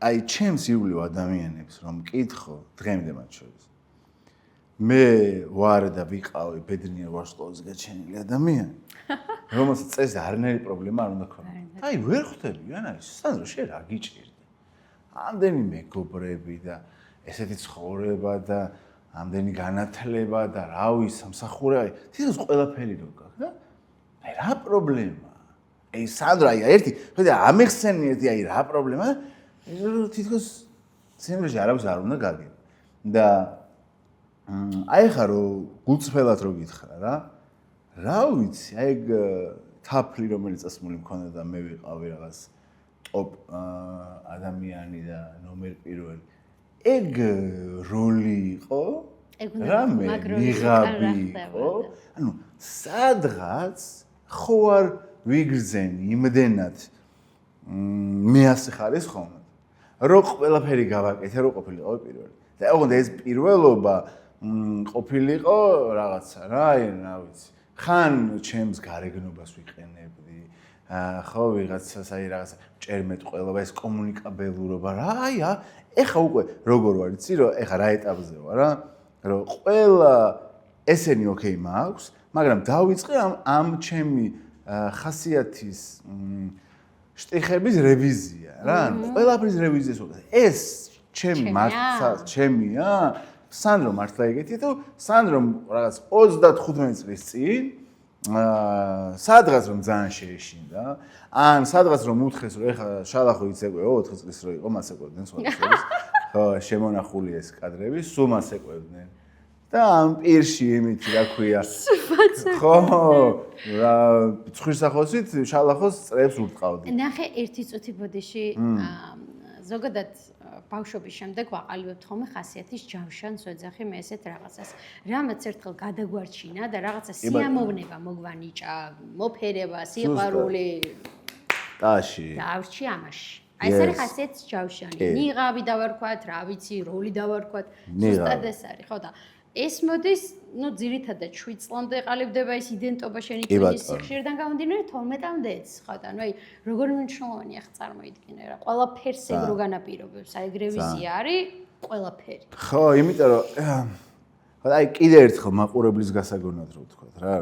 აი ჩემს ირგვლივ ადამიანებს რომ მკითხო დღემდე მათ შორის. მე ვარ და ვიყავი ბედნიერ ვარსკვლავზე გაჩენილი ადამიანი. რომელსაც წესზე არანაირი პრობლემა არ უნდა ქონოდა. აი ვერ ხვდები, ანუ სანდრო შენ რა გიჭირდა? ამდენი მეგობრები და ესეთი ცხოვრება და ამდენი განათლება და რავი სამსახური, თითქოს ყველაფერი რო გაქვს და აი რა პრობლემაა? აი სანდრო აი ერთი, ხედა ამეხსენი ერთი აი რა პრობლემაა? თითქოს სიმრეში არავის არ უნდა გაგება. და აი ხა რო გულწრფელად რო გითხრა რა ვიცი, აი თაფლი რომელიც წასმული მქონდა და მე ვიყავი რაღაც ტოპ ადამიანი და ნომერ პირველი. ეგ როლი იყო? რამე მიღაბი იყო? ანუ სადღაც ხო არ ვიგრძენი იმდენად მე ასე ხარის ხოლმე. რო ყველაფერი გავაკეთე, რო ყოფილიყო პირველი. და ოღონდ ეს პირველობა ყოფილიყო რაღაცა რა, რა ვიცი. ხან ჩემს გარეგნობას ვიყენებდი. ხო ვიღაცას აი რაღაცა ჭერმეტყველობა, ეს კომუნიკაბელურობა რა, ეხა უკვე როგორ ვარ იცი, რომ ეხა რა ეტაპზე ვარ რა, რომ ყველა ესენი ოკეი მაქვს, მაგრამ დავიწყე ამ ჩემი ხასიათის შტიხების რევიზია რა, ყველაფრის რევიზიას ვაკეთე. ეს ჩემი მართლა ჩემია, სანდრო მართლა ეგეთი თუ სანდრო რაღაც 35 წლის წინ სადღაც რომ ძალიან შეეშინდა, ან სადღაც რომ უთხრეს რომ ეხა შალახო იცეკვეო 4 წლის რო იყო, მას ეკვებდნენ სხვადასხვა. ხო, შემონახული ეს კადრები, სულ მას ეკვებდნენ. და ამ პირში იმით რა ქვია. ხო, რა ცხვირსახოსით შალახოს წრეებს ურტყავდი. ნახე ერთი წუთი ბოდიში ზოგადად ბავშვობის შემდეგ ვაყალიბებთ ხოლმე ხასიათის ჯავშანს ვეძახი მე ესეთ რაღაცას. რამაც ერთხელ გადაგვარჩინა და რაღაცა სიამოვნება მოგვანიჭა, მოფერება, სიყვარული. ტაში. დავრჩი ამაში. აი ეს არის ხასიათის ჯავშანი. ნიღაბი დავარქვათ, რა ვიცი, როლი დავარქვათ. ზუსტად ეს არის, ხო და ეს მოდის, ძირითადად 7 წლამდე ყალიბდება ეს იდენტობა შენი ტვინის სიხშირიდან გამომდინარე 12-მდეც, ხო და აი როგორი მნიშვნელოვანია ხა წარმოიდგინე რა, ყველაფერს ეგრო განაპირობებს, აი რევიზია არის ყველაფერი. ხო, იმიტომ რომ აი კიდე ერთხელ მაყურებლის გასაგონად რო ვთქვათ რა,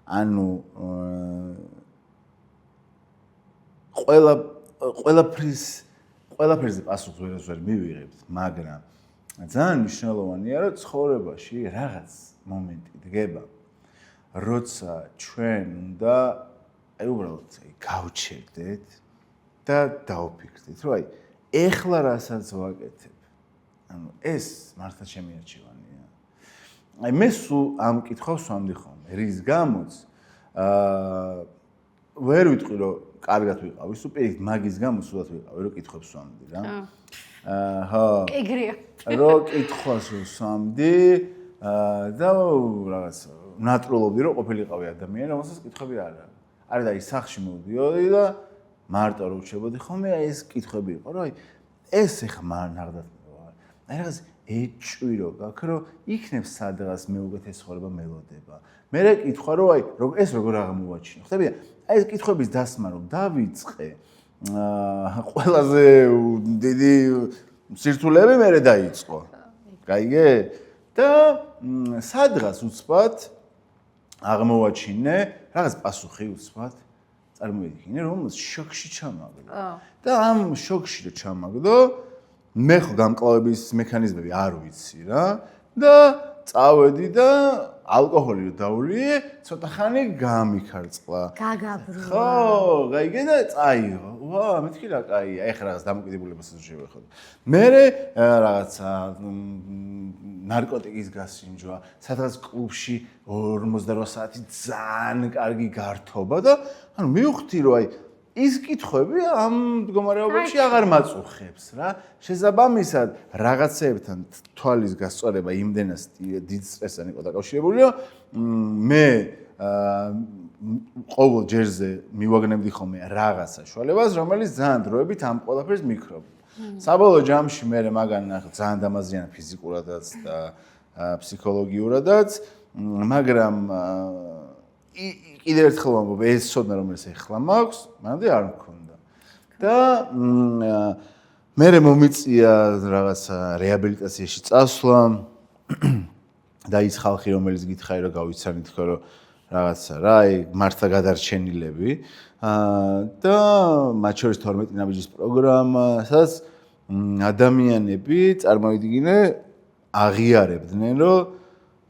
ანუ ყველაფერზე პასუხს ვერ მივიღებთ, მაგრამ ძალიან მნიშვნელოვანია, რომ ცხოვრებაში რაღაც მომენტი დგება, როცა ჩვენ უნდა აი უბრალოდ გავჩერდეთ და დავფიქრდით, რომ აი ეხლა რასაც ვაკეთებ, ანუ ეს მართლა ჩემი არჩევანია. აი მე სულ ამ კითხვას ვამდი ხოლმე, რის გამოც ვერ ვიტყვი, რომ კარგად ვიყავი, სულ პირიქით მაგის გამო სულად ვიყავი, რომ კითხვებს ვამდი რა. ხო. ეგრეა. რო კითხვას ვსვამდი და რაღაც ნატრულობდი რომ ყოფილიყავი ადამიანი, რომელსაც კითხვები არ არის. არის და აი სახში მოვდიოდი და მარტო რო ვჩებოდი ხოლმე, აი ეს კითხვები იყო, რომ აი ეს ეხა ნაღდათ ვარ. აი რაღაც ეჭვი რო გაქვს, რომ იქნებ სადღაც მე უკეთეს ცხოვრება მელოდება. მე რა კითხვა რომ აი ეს როგორ აღმოვაჩინო. ხტები? აი ეს კითხვების დასმა რომ დავიწყე ყველაზე დიდი სირთულეები მე დაიწყო. გაიგე? და სადღაც უცბად აღმოვაჩინე რაღაც პასუხი უცბად წარმოიდგინე რომ შოკში ჩამაგდო. და ამ შოკში რო ჩამაგდო, მე ხო გამკლავების მექანიზმები არ ვიცი რა და წავედი და ალკოჰოლი რო დავლიე, ცოტა ხანი გამიქარწყლა. გაგაბრულა. ხო, გაიგე და წაიღო. ვა, მეთქი რა კაია. ეხლა რაღაც დამოკიდებულებას შევეხო. მე რაღაცა ნარკოტიკის გასინჯვა, სადღაც კლუბში 48 საათი ძალიან კარგი გართობა და ანუ მივხვდი რომ აი ის კითხვები ამ მდგომარეობაში აღარ მაწუხებს რა. შესაბამისად, რაღაცეებთან თვალის გასწორება იმდენად დიდ სტრესთან იყო დაკავშირებული, რომ მე ყოველ ჯერზე მივაგნებდი ხოლმე რაღაც საშუალებას, რომელიც ძალიან დროებით ამ ყველაფერს მიქრობდა. საბოლოო ჯამში მე მაგან ძალიან დამაზიანა ფიზიკურადაც და ფსიქოლოგიურადაც, მაგრამ კიდევ ერთხელ ვამბობ, ეს ცოდნა რომელიც ეხლა მაქვს, მანამდე არ მქონდა. და მე მომიწია რაღაცა რეაბილიტაციაში წასვლა და ის ხალხი რომელიც გითხარი რომ გავიცანით თქო რომ რაღაცა რა, აი მართლა გადარჩენილები და მათ შორის 12 ნაბიჯის პროგრამა, სადაც ადამიანები წარმოვიდგინე აღიარებდნენ რომ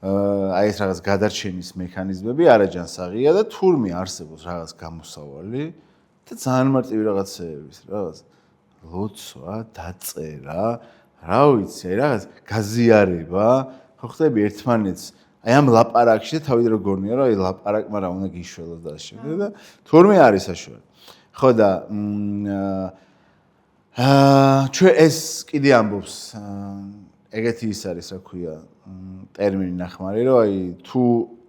აი ეს რაღაც გადარჩენის მექანიზმები არაჯანსაღია და თურმე არსებობს რაღაც გამოსავალი და ძალიან მარტივი რაღაცეების რაღაც ლოცვა, დაწერა, რა ვიცი, რაღაც გაზიარება, ხო ხდები ერთმანეთს აი ამ ლაპარაკში და თავი რო გონია რომ აი ლაპარაკმა რა უნდა გიშველოს და შემდეგ და თურმე არის საშუალო. ხო და ჩვენ ეს კიდე ამბობს ეგეთი ის არის, რა ქვია, ტერმინი ნახმარი, რომ აი თუ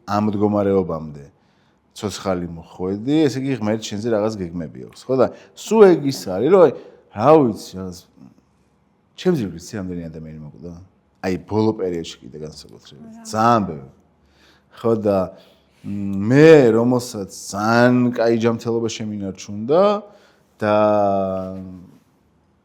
ამ მდგომარეობამდე ცოცხალი მოხვედი, ესე იგი ღმერთი შენზე რაღაც გეგმები აქვს, ხო და სულ ეგ ის არის, რომ აი რა ვიცი, რაღაც ჩემს ზრდით რამდენი ადამიანი მოკვდა? აი ბოლო პერიოდში კიდე განსაკუთრებით, ძალიან ბევრი. ხო და მე რომელსაც ძალიან კაი ჯანმრთელობა შემინარჩუნდა და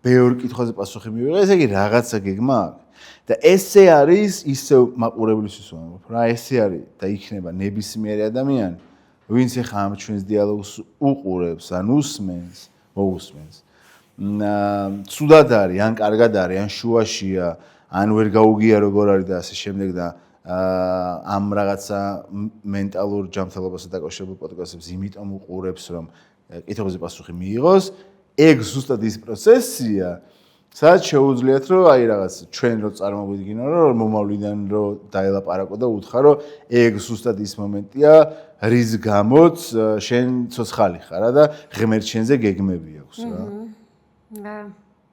ბევრ კითხვაზე პასუხი მივიღე, ესე იგი რაღაცა გეგმა აქვს. და ესე არის ისევ მაყურებლისთვის ვამბობ რა, ესე არის და იქნება ნებისმიერი ადამიანი, ვინც ახლა ამ ჩვენს დიალოგს უყურებს, ან უსმენს, მოусმენს. ცუდად არის, ან კარგად არის, ან შუაშია, ან ვერ გაუგია როგორ არის და ასე შემდეგ და ამ რაღაცა მენტალურ ჯანმრთელობასთან დაკავშირებულ პოდკასტებს იმიტომ უყურებს, რომ კითხვებზე პასუხი მიიღოს, ეგ ზუსტად ის პროცესია, სადაც შეუძლიათ რომ აი რაღაც ჩვენ რო წარმოვიდგინო რომ მომავლიდან რო დაელაპარაკო და უთხრა რომ ეგ ზუსტად ის მომენტია რის გამოც შენ ცოცხალი ხარ და ღმერთ შენზე გეგმები აქვს რა.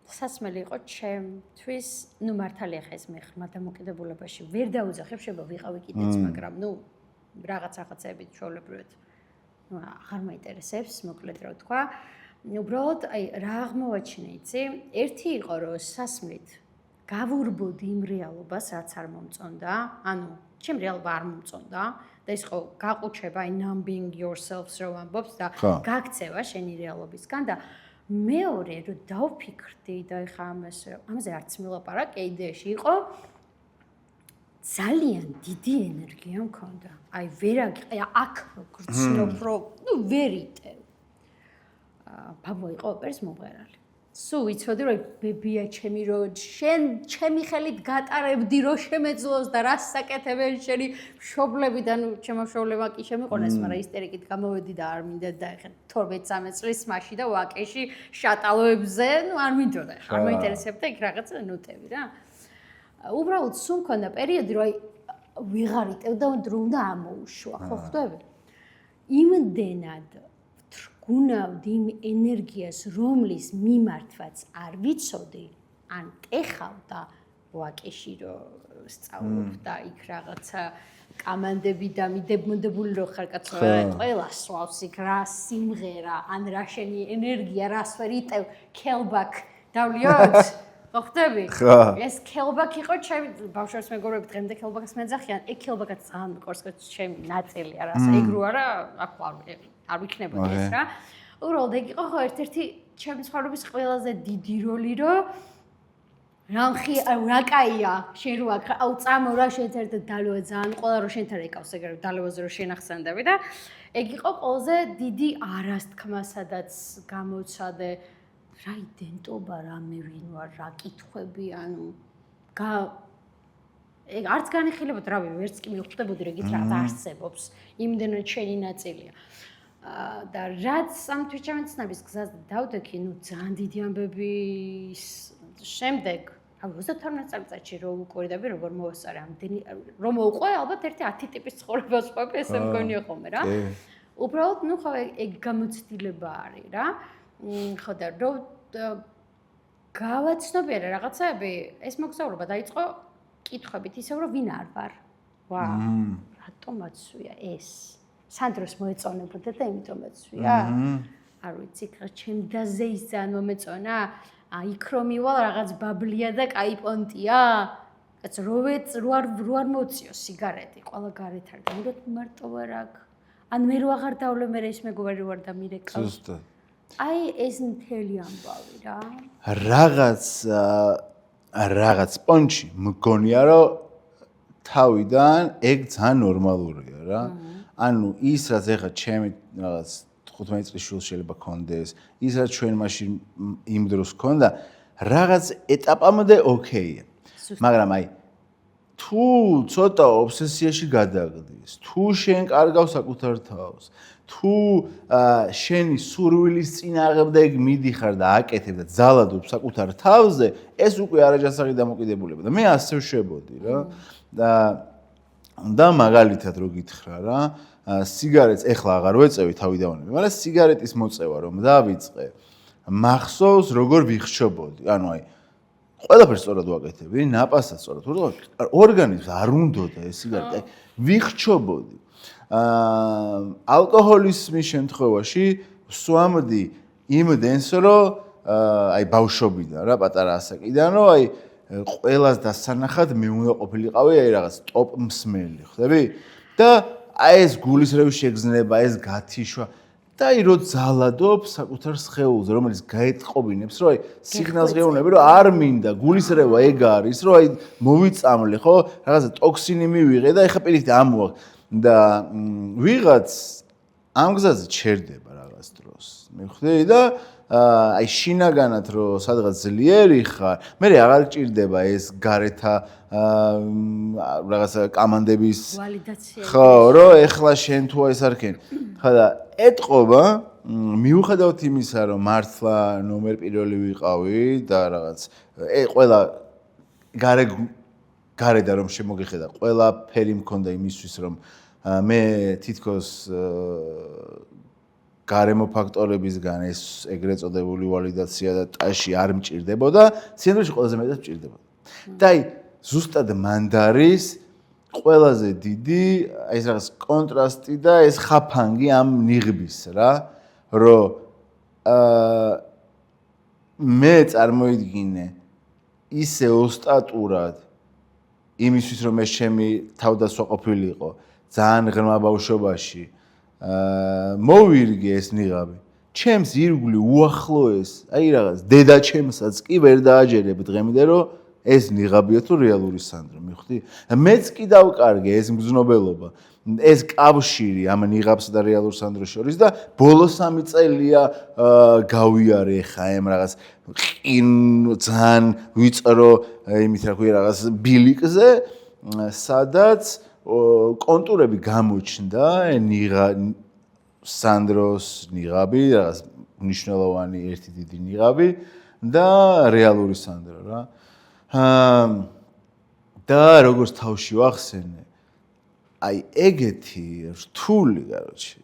სასმელი იყო ჩემთვის, ნუ მართალია ხა ეს მე ხმა დამოკიდებულებაში ვერ დაუძახებ, შეიძლება ვიყავი კიდეც, მაგრამ ნუ რაღაცებით ჩვეულებრივად ნუ აღარ მაინტერესებს, მოკლედ რა ვთქვა. უბრალოდ აი რა აღმოვაჩინე იცი, ერთი იყო რომ სასმლით გავურბოდი იმ რეალობას, რაც არ მომწონდა, ანუ ჩემ რეალობა არ მომწონდა და ის ხო გაყუჩება აი numbing yourselves რო ამბობს და გაქცევა შენი რეალობისგან და მეორე რომ დავფიქრდი და ეხა ამაზე არც მილაპარაკე იდეაში იყო ძალიან დიდი ენერგია მქონდა. აი აი აქ გრძნობ რომ ნუ ვერიტევ. ბაბა იყო ოპერის მომღერალი. სულ ვიცოდი რომ ბებია ჩემი რო შენ ჩემი ხელით გატარებდი რო შემეძლოს და რას საკეთებენ შენი მშობლები და ნუ ჩემო მშობლებმა კი შემიყონეს, მაგრამ ისტერიკით გამოვედი და არ მინდა და ეხლა 12-13 წლის მასში და ვაკეში შატალოებზე, ნუ არ მინდოდა, არ მაინტერესებდა იქ რაღაცა ნოტები რა. უბრალოდ სულ მქონდა პერიოდი რომ აი ვეღარ იტევ და დრო უნდა ამოუშვა, ხო ხვდები? იმდენად გუნავდი იმ ენერგიას, რომლის მიმართვაც არ ვიცოდი, ან ტეხავდა ვაკეში რო სწავლობდა იქ რაღაცა კამანდები და მიდებული რო ხარ კაცო, ყველა სვავს იქ რა სიმღერა, ან რა შენი ენერგია, რას ვერ იტევ, ქელბაქ დავლიოთ. ხო ხდები? ეს ქელბაქი იყო ჩემი ბავშვებს მეგობრები დღემდე ქელბაქს მეძახიან, ეგ ქელბაქაც ძალიან მყავს ჩემი ნაწილია რა, ეგ რო არა, აქ არ ვიქნებოდი ეს რა. უბრალოდ ეგ იყო ხო ერთ-ერთი ჩემი ცხოვრების ყველაზე დიდი როლი, რომ რამხი რა კაია, შენ რო აქ აუ წამო რა შენ ერთ-ერთი დალევა ძალიან ყველა რო შენთან ეკავს ეგრე დალევაზე რო შენახსენდები და ეგ იყო ყველაზე დიდი არასთქმა, სადაც გამოცადე რა იდენტობა, რა მე ვინ ვარ, რა კითხვები, ანუ ეგ არც განიხილებოდ რავი ვერც კი მივხვდებოდი რომ იგიც რაღაც არსებობს იმდენად შენი ნაწილია და რაც ამ თვითშემეცნების გზას დავდექი ნუ ძალიან დიდი ამბების შემდეგ 32 წელიწადში რომ უკვირდები როგორ მოვასწარე ამდენი რომ მოუყვე ალბათ ერთი 10 ტიპის ცხოვრებას ყვები ესე მგონია ხოლმე რა უბრალოდ ნუ ხო ეგ გამოცდილება არის რა ხო და რომ გავაცნობიერე რაღაცაები ეს მოგზაურობა დაიწყო კითხვებით ისევ რომ ვინ არ ვარ ვა რატომაც ვია ეს სანდროს მოეწონებოდა და იმიტომაც ვია არ ვიცი რა ჩემდაზე ის ძალიან მომეწონა იქ რომ მივალ რაღაც ბაბლია და კაი პონტია კაც რო არ მოციო სიგარეტი ყველა გარეთ არ გამოდოთ მარტო ვარ აქ ან მე რო აღარ დავლე მე ის მეგობარი ვარ და მირეკავ ზუსტად აი ეს მთელი ამბავი რა რაღაც პონჩი მგონია რომ თავიდან ეგ ძალიან ნორმალურია რა ანუ ის რაც ეხა ჩემი რაღაც 15 წლის შვილს შეიძლება კონდეს ის რაც ჩვენ მაშინ იმ დროს ქონდა რაღაც ეტაპამდე ოკეია მაგრამ აი თუ ცოტა ობსესიაში გადაგდის თუ შენ კარგავს საკუთარ თავს თუ შენი სურვილის წინააღმდეგ მიდიხარ და აკეთებ და ძალადობ საკუთარ თავზე ეს უკვე არაჯანსაღი დამოკიდებულება და მე ასე ვშებოდი რა და მაგალითად რო გითხრა რა სიგარეტს ეხლა აღარ ვეწევი თავიდანვე მაგრამ სიგარეტის მოწევა რომ დავიწყე მახსოვს როგორ ვიხშობოდი ანუ აი ყველაფერს სწორად ვაკეთებდი ნაპასაც სწორად ორგანიზმს არ უნდოდა ეს სიგარეტი ვიხშობოდი ალკოჰოლიზმის შემთხვევაში სვამდი იმდენს რომ აი ბავშვობიდან რა პატარა ასაკიდან რომ აი ყველას დასანახად მე უნდა ყოფილიყავი აი რაღაც ტოპ მსმელი ხვდები და აი ეს გულისრევის შეგრძნება ეს გათიშვა და აი რო ძალადობ საკუთარ სხეულზე რომელიც გაეტყობინებს რომ აი სიგნალს გეუბნები რომ არ მინდა გულისრევა ეგ არის რომ აი მოვიწამლე ხო რაღაცა ტოქსინი მივიღე და ეხა პირიქით ამოაქვს და ვიღაც ამ გზაზე ჩერდება რაღაც დროს მივხვდი და აი შინაგანად რომ სადღაც ძლიერი ხარ მე აღარ გჭირდება ეს გარეთა რაღაცა კამანდების ვალიდაცია ხო რომ ეხლა შენ თუ ეს არ ქენ ხა და ეტყობა მიუხედავად იმისა რომ მართლა ნომერ პირველი ვიყავი და რაღაც ყველა გარედან რომ შემოგიხედა ყველა ფერი მქონდა იმისთვის რომ მე თითქოს გარემო ფაქტორებისგან ეს ეგრეთ წოდებული ვალიდაცია და ტაში არ მჭირდებოდა, სინამდვილეში ყველაზე მეტად მჭირდებოდა. და აი ზუსტად მანდარის ყველაზე დიდი აი ეს რაღაც კონტრასტი და ეს ხაფანგი ამ ნიღბის რა, რომ მე წარმოიდგინე ისე ოსტატურად იმისთვის რომ ეს ჩემი თავდასხმა ყოფილიყო ძალიან ღრმა ბავშვობაში მოვირგე ეს ნიღაბი ჩემს ირგვლივ უახლოეს აი რაღაც დედაჩემსაც კი ვერ დააჯერებ დღემდე რომ ეს ნიღაბია თუ რეალური სანდრო მივხვდი მეც კი დავკარგე ეს მგზნობელობა ეს კავშირი ამ ნიღაბსა და რეალურ სანდროს შორის და ბოლო 3 წელია გავიარე ხა ამ რაღაც ძალიან ვიწრო იმით რა ქვია რაღაც ბილიკზე სადაც კონტურები გამოჩნდა სანდროს ნიღაბი რაღაც მნიშვნელოვანი ერთი დიდი ნიღაბი და რეალური სანდრო რა და როგორც თავში ვახსენე აი ეგეთი რთული კაროჩი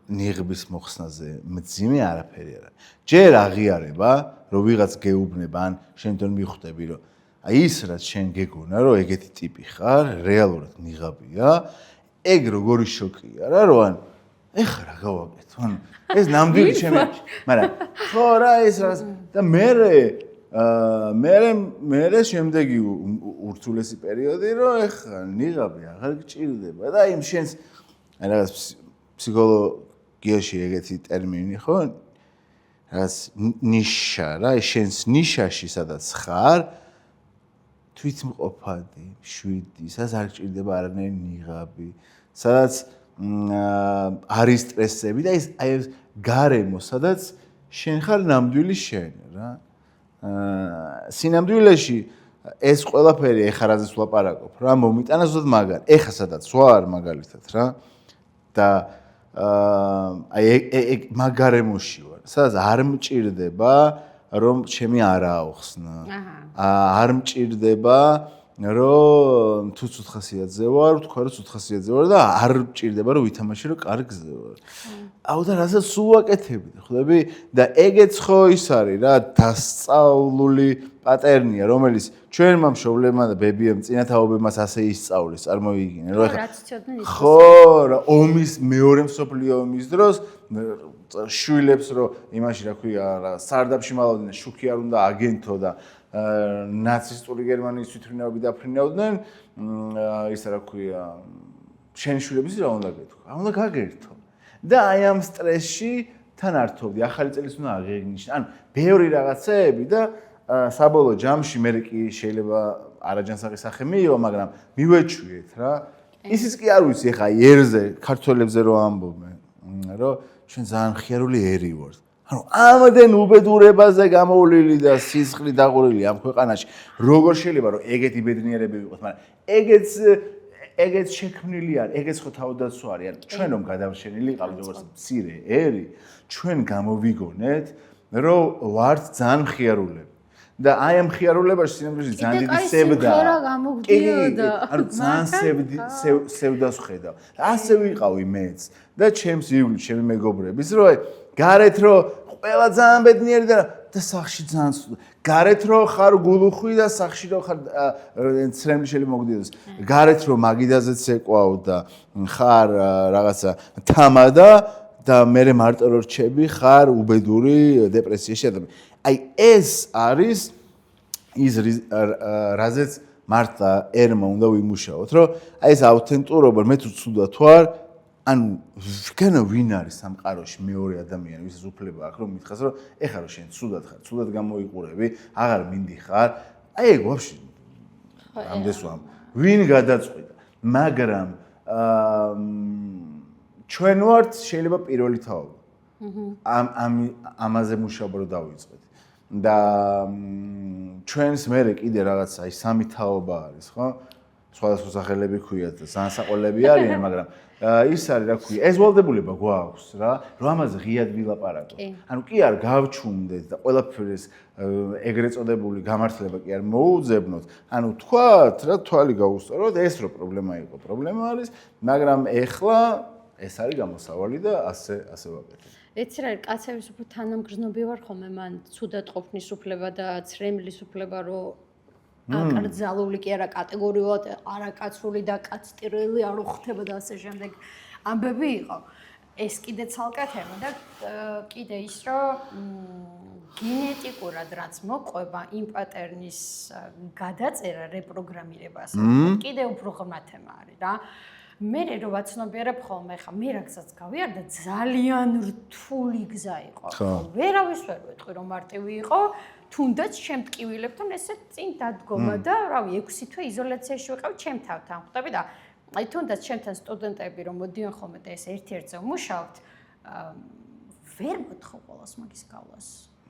ნიღბის მოხსნაზე მძიმე არაფერი არა ჯერ აღიარება რომ ვიღაც გეუბნება ან შენ თვითონ მიხვდები რომ აი ის რაც შენ გეგონა რომ ეგეთი ტიპი ხარ რეალურად ნიღაბია ეგ როგორი შოკია რა რომ ან ეხლა რა გავაკეთო ან ეს ნამდვილი ჩემი მაგრამ ხო რა ეს რა და მე შემდეგი ურთულესი პერიოდი რომ ეხლა ნიღაბი აღარ გჭირდება და იმ შენს აი რაღაც ფსიქოლოგიაში ეგეთი ტერმინი ხო რაღაც ნიშა რა შენს ნიშაში სადაც ხარ თვითმყოფადი, შვიდი, სადაც არ გჭირდება არანაირი ნიღაბი, სადაც არის სტრესები და აი ეს გარემო, სადაც შენ ხარ ნამდვილი შენ რა. სინამდვილეში ეს ყველაფერი ეხა რაზეც ვლაპარაკობ რა მომიტანა ზუსტად მაგარ ეხა სადაც ვარ მაგალითად რა და აი მაგარემოში ვარ სადაც არ მჭირდება რომ ჩემი არა აუხსნა არ მჭირდება რომ თუ ცუთხასიათზე ვარ თქვა რომ ცუთხასიათზე ვარ და არ მჭირდება რომ ვითამაშე რომ კარგზე ვარ აუ და რასაც სულ ვაკეთები ხვდები და ეგეც ხო ის არის რა დასწავლული პატერნია რომელიც ჩვენმა მშობლებმა და ბებიამ წინათაობებმაც ასე ისწავლეს წარმოვიდგინე რომ ხო რა ომის მეორე მსოფლიო ომის დროს შვილებს რომ იმაში რა ქვია რა სარდაფში მალავდნენ შუქი არ უნდა აგენთო და ნაცისტური გერმანიის თვითმფრინავები დაფრინავდნენ ისა რა ქვია შენ შვილების რა უნდა გეთქო რა უნდა გაგერთო და აი ამ სტრესში თან ართობდი ახალი წელს უნდა აღენიშნა ანუ ბევრი რაღაცეები და საბოლოო ჯამში მე კი შეიძლება არაჯანსაღი სახე მიიღო მაგრამ მივეჩვიეთ რა ისიც კი არ ვიცი ხა ერზე ქართველებზე რო ამბობენ რომ ჩვენ ძალიან ხიარული ერი ვართ ანუ ამდენ უბედურებაზე გამოვლილი და სისხლი დაღურილი ამ ქვეყანაში როგორ შეიძლება რომ ეგეთი ბედნიერები ვიყოთ მაგრამ ეგეც შექმნილი არის ეგეც ხო თავდაცვა არის ანუ ჩვენ რომ გადავშენილი ყავით როგორც მცირე ერი ჩვენ გამოვიგონეთ რომ ვართ ძალიან ხიარულები და აი ამ ხიარულებაში სინამდვილეში ძალიან დიდი სევდა ანუ ძალიან სევდას ხედავ ასე ვიყავი მეც და ჩემს იგივე ჩემი მეგობრების რომ გარეთ რომ ყველა ძალიან ბედნიერი და სახში ძალიან გარეთ რომ ხარ გულუხვი და სახში რომ ხარ ცრემლი შეიძლება მოგდიოდეს გარეთ რომ მაგიდაზეც ეკვაო და ხარ რაღაცა თამადა და მე მარტო რო რჩები ხარ უბედური დეპრესიაში ადამიანი აი ეს არის ის რაზეც მართლა ერმა უნდა ვიმუშაოთ რომ აი ეს აუთენტურობა მე თუ ცუდად ვარ ანუ ვგანა ვინ არის სამყაროში მეორე ადამიანი ვისაც უფლება აქვს რომ მითხას რომ ეხლა რომ შენ ცუდად ხარ ცუდად გამოიყურები აღარ მინდიხარ აი ეგ ვაფშე ამდენს ვამ ვინ გადაწყვიტა მაგრამ ჩვენ ვართ შეიძლება პირველი თაობა ამაზე მუშაობა რო დავიწყეთ და ჩვენს მერე კიდე რაღაცა აი სამი თაობა არის ხო სხვადასხვა სახელები ქვიათ და სანსაყოლები არიან მაგრამ ის არის რა ქვია ეს ვალდებულება გვაქვს რა რომ ამაზე ღიად ვილაპარაკოთ ანუ კი არ გავჩუმდეთ და ყველაფერს ეგრეთ წოდებული გამართლება კი არ მოუძებნოთ ანუ თქვათ რა თვალი გაუსწოროთ ეს რო პრობლემა იყო პრობლემა არის მაგრამ ეხლა ეს არის გამოსავალი და ასე ვაკეთებ ეცი რა კაცების უფრო თანამგრძნობი ვარ ხოლმე მან ცუდად ყოფნის უფლება და ცრემლის უფლება რომ აკრძალული კი არა კატეგორიულად არაკაცული და კაცტირელი არ ხდება და ასე შემდეგ ამბები იყო ეს კიდე ცალკე თემა და კიდე ის რომ გენეტიკურად რაც მოყვება იმ პატერნის გადაწერა რეპროგრამირებას კიდე უფრო ღრმა თემა არის რა მე რო ვაცნობიერებ ხოლმე ხა მე რაღაცაც გავიარდა ძალიან რთული გზა იყო ვერავის ვერ ვეტყვი რომ მარტივი იყო თუნდაც შემტკივილებთან ესე წინ დადგომა და რავი 6 თვე იზოლაციაში ვიყავ ჩემ თავთან ხვდები და აი თუნდაც ჩემთან სტუდენტები რომ მოდიან ხოლმე და ეს ერთ-ერთზე ვმუშაობთ ვერ მოთხოვ ყოველს მაგის გავლას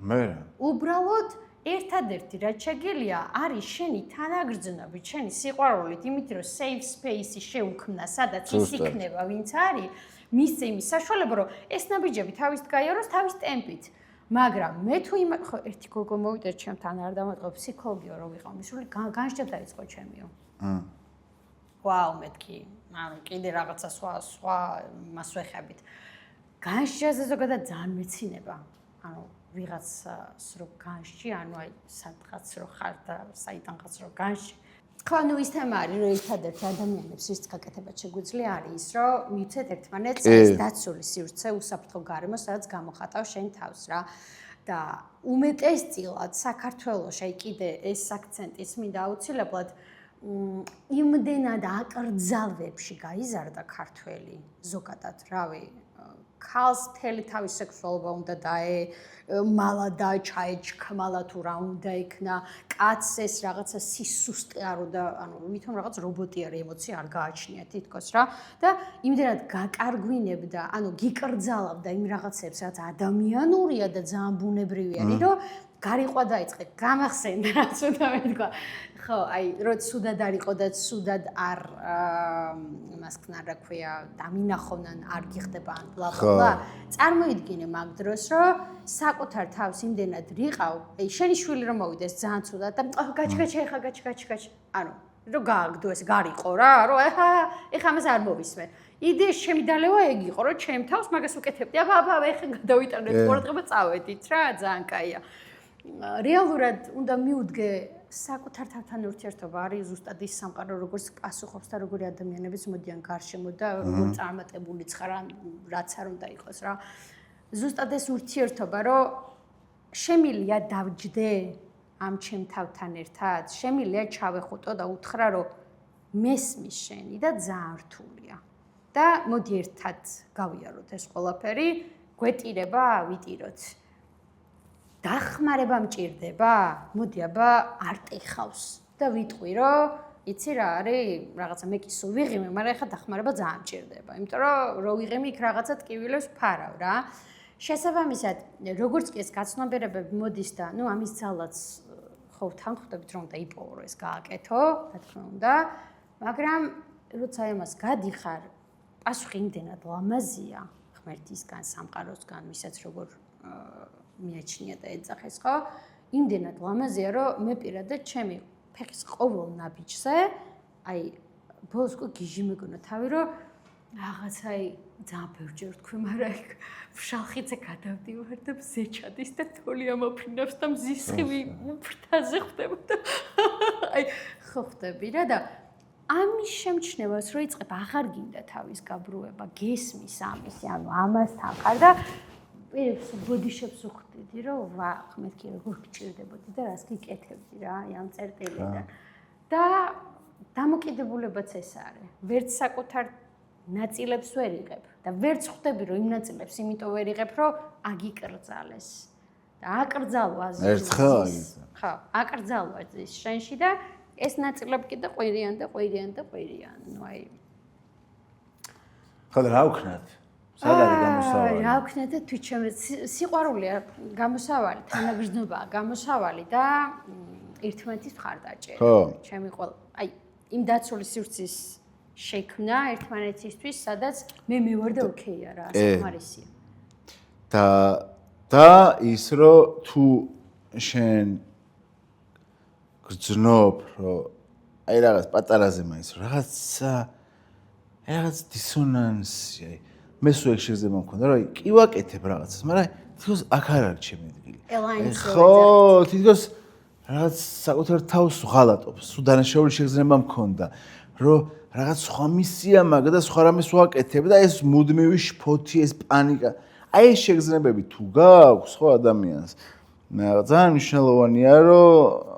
მე უბრალოდ ერთადერთი რაც შეგიძლია არის შენი თანაგრძნობი, შენი სიყვარულით, იმით რომ safe space-ი შეუქმნა, სადაც ის იქნება, ვინც არის, მისცე იმის საშუალება, რომ ეს ნაბიჯები თავის გაიაროს თავის ტემპით. მაგრამ მე თუ ხო ერთი გოგო მოვიდა ჩემთან არ დამატყო ფსიქოლოგიო რო ვიყავ, მისული განსჯა დაიწყო ჩემიო. ვაუ, მეთქი, ანუ კიდე რაღაცა სხვა მას ვეხებით. განსჯაზე ზოგადად ძალიან მეცინება. ანუ ვიღაცას რო განსჯი, ანუ აი სადღაც რო ხარ და საიდანღაც რო განსჯი. ხო, ნუ ის თემა არის, რომ ერთადერთი ადამიანებს რის გაკეთება შეგვიძლია არის ის, რომ მივცეთ ერთმანეთს ეს დაცული სივრცე, უსაფრთხო გარემო, სადაც გამოხატავ შენ თავს რა. და უმეტესწილად საქართველოში აი კიდე ეს აქცენტის მინდა აუცილებლად იმდენად აკრძალვებში გაიზარდა ქართველი ზოგადად, რავი, ქალს მთელი თავის სექსუალობა უნდა მალა და ჩაეჩქმალა თუ რა უნდა იქნა, კაცს ეს რაღაცა სისუსტე არ უნდა, ანუ ვითომ რაღაც რობოტი არის, ემოცია არ გააჩნია თითქოს რა და იმდენად გაკარგვინებდა, ანუ გიკრძალავდა იმ რაღაცებს, რაც ადამიანურია და ძალიან ბუნებრივი არის, რომ გარიყვა დაიწყე, გამახსენდა რაც უნდა მეთქვა. ხო, აი, რო ცუდად არისო და ცუდად არ იმას ქნა რა ქვია, დამინახოვნან არ გიხდება ან ბლა ბლა ბლა. წარმოიდგინე მაგ დროს, რომ საკუთარ თავს იმდენად რიყავ, აი, შენი შვილი რომ მოვიდეს ძალიან ცუდად და გაჩ ეხა გაჩ. ანუ, რომ გააგდო ეს გარიყო რა, რომ ეხა ამას არ მოვისმენ. იდეა ჩემი დალევა ეგ იყო, რომ ჩემ თავს მაგას უკეთებდი. აბა, ეხა გადავიტანეთ ყურადღება წავედით რა, ძალიან კაია. რეალურად უნდა მიუდგე საკუთარ თავთან ურთიერთობა არის ზუსტად ის სამყარო, როგორც პასუხობს და როგორი ადამიანებიც მოდიან გარშემო და როგორ წარმატებული ცხარა, რაც არ უნდა იყოს რა. ზუსტად ეს ურთიერთობა, რომ შემილია დავჯდე ამ ჩემ თავთან ერთად, შემილია ჩავეხუტო და უთხრა, რომ მესმის შენი და ძალიან რთულია. და მოდი ერთად გავიაროთ ეს ყველაფერი, გვეტირება, ვიტიროთ. დახმარება მჭირდება? მოდი აბა არ ტეხავს და ვიტყვი, რომ იცი რა არის, რაღაცა მე კი სულ ვიღიმე, მაგრამ ეხლა დახმარება ძალიან მჭირდება, იმიტომ რომ ვიღიმე იქ რაღაცა ტკივილებს ფარავ რა. შესაბამისად, როგორც კი ეს გაცნობიერებები მოდის და ნუ ამის ძალაც ხო თან ხვდებით რომ და იპოვო ეს გააკეთო, რა თქმა უნდა, მაგრამ როცა ამას გადიხარ, პასუხი იმდენად ლამაზია ღმერთისგან, სამყაროსგან, ვისაც როგორ მიაჩნია და ეძახეს ხო, იმდენად ლამაზია, რომ მე პირადად ჩემი ფეხის ყოველ ნაბიჯზე, აი, ბოლოს უკვე გიჟი მეგონა თავი, რომ რაღაცა აი ძალიან ბევრჯერ თქვი, მაგრამ იქ ფშალხიძე გადავდივარ და მზე ჩადის და თოვლი ამოფრინავს და მზის ხივი ფრთაზე ხვდება და აი, ხო ხვდები რა და ამის შემჩნევას რო იწყებ აღარ გინდა თავის გაბრუება, გესმის ამისი, ანუ ამას თაყარ და პირებს ბოდიშებს უხდიდი, რომ ვა, მეთქი როგორ გჭირდებოდი და რას გიკეთებდი რა, ამ წერტილიდან. და დამოკიდებულებაც ეს არის. ვერც საკუთარ ნაწილებს ვერ იღებ და ვერც ხვდები, რომ იმ ნაწილებს იმიტომ ვერ იღებ, რომ აგიკრძალეს. და აკრძალვა ზის. ხო, აკრძალვა ზის შენში და ეს ნაწილები კიდე ყვირიან. ნუ აი. ხო და რა ვქნათ? სად არის გამოსავალი? რა ვქნათ და თვითშემ სიყვარულია გამოსავალი, თანაგრძნობაა გამოსავალი და ერთმანეთის მხარდაჭერა. ხო. ჩემი ყველა, აი, იმ დაცული სივრცის შექმნა ერთმანეთისთვის, სადაც მე ვარ და ოკეია რა, საკმარისია. და ის რომ თუ შენ გრძნობ, რომ აი რაღაც პატარაზე მაინც რაღაც დისონანსი, აი მე სულ ეგ შეიძლება მქონდა, რომ კი ვაკეთებ რაღაცას, მაგრამ თითქოს აქ არ არის ჩემი ადგილი. ხო, თითქოს რაღაც საკუთარ თავს ვღალატობ, სულ დანაშაული შეგრძნება მქონდა, რომ რაღაც სხვა მისია მაგ და სხვა რამეს ვაკეთებ და ეს მუდმივი შფოთი, ეს პანიკა. აი ეს შეგრძნებები თუ გაქვს ხო ადამიანს, ძალიან მნიშვნელოვანია, რომ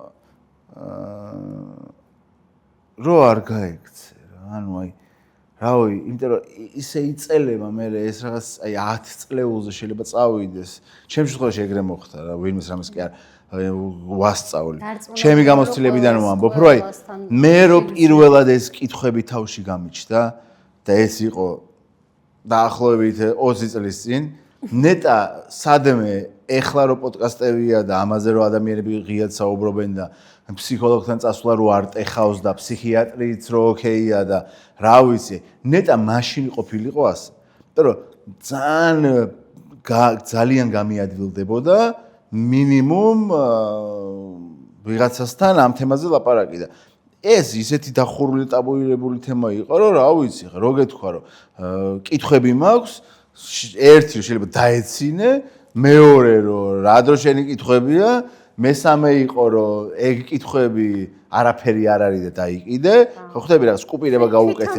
არ გაიქცე რა, ანუ აი რავი, იმიტომ რომ ისე იწელება მე ეს რაღაც აი 10 წლეულზე შეიძლება წავიდეს. ჩემ შემთხვევაში ეგრე მოხდა რა, ვინმეს რამეს კი არ ვასწავლი. ჩემი გამოცდილებიდან ვამბობ, რომ აი მე რო პირველად ეს კითხვები თავში გამიჩნდა და ეს იყო დაახლოებით 20 წლის წინ, ნეტა სადმე ეხლა რო პოდკასტებია და ამაზე რო ადამიანები ღიად საუბრობენ და ფსიქოლოგთან წასვლა რო არ ტეხავს და ფსიქიატრიც რო ოკეია და რა ვიცი, ნეტა მაშინ ყოფილიყო ასე. იმიტომ რომ ძალიან გამიადვილდებოდა მინიმუმ ვიღაცასთან ამ თემაზე ლაპარაკი და ეს ისეთი დახურული ტაბუირებული თემა იყო, რომ რა ვიცი, რო გეთქვა, რომ კითხვები მაქვს, ერთი შეიძლება დაეცინე, მეორე რომ რა დრო შენი კითხვებია, მესამე იყო რომ ეგ კითხვები არაფერი არ არის და დაიყიდე, ხო ხვდები რა სკუპირება გაუკეთე.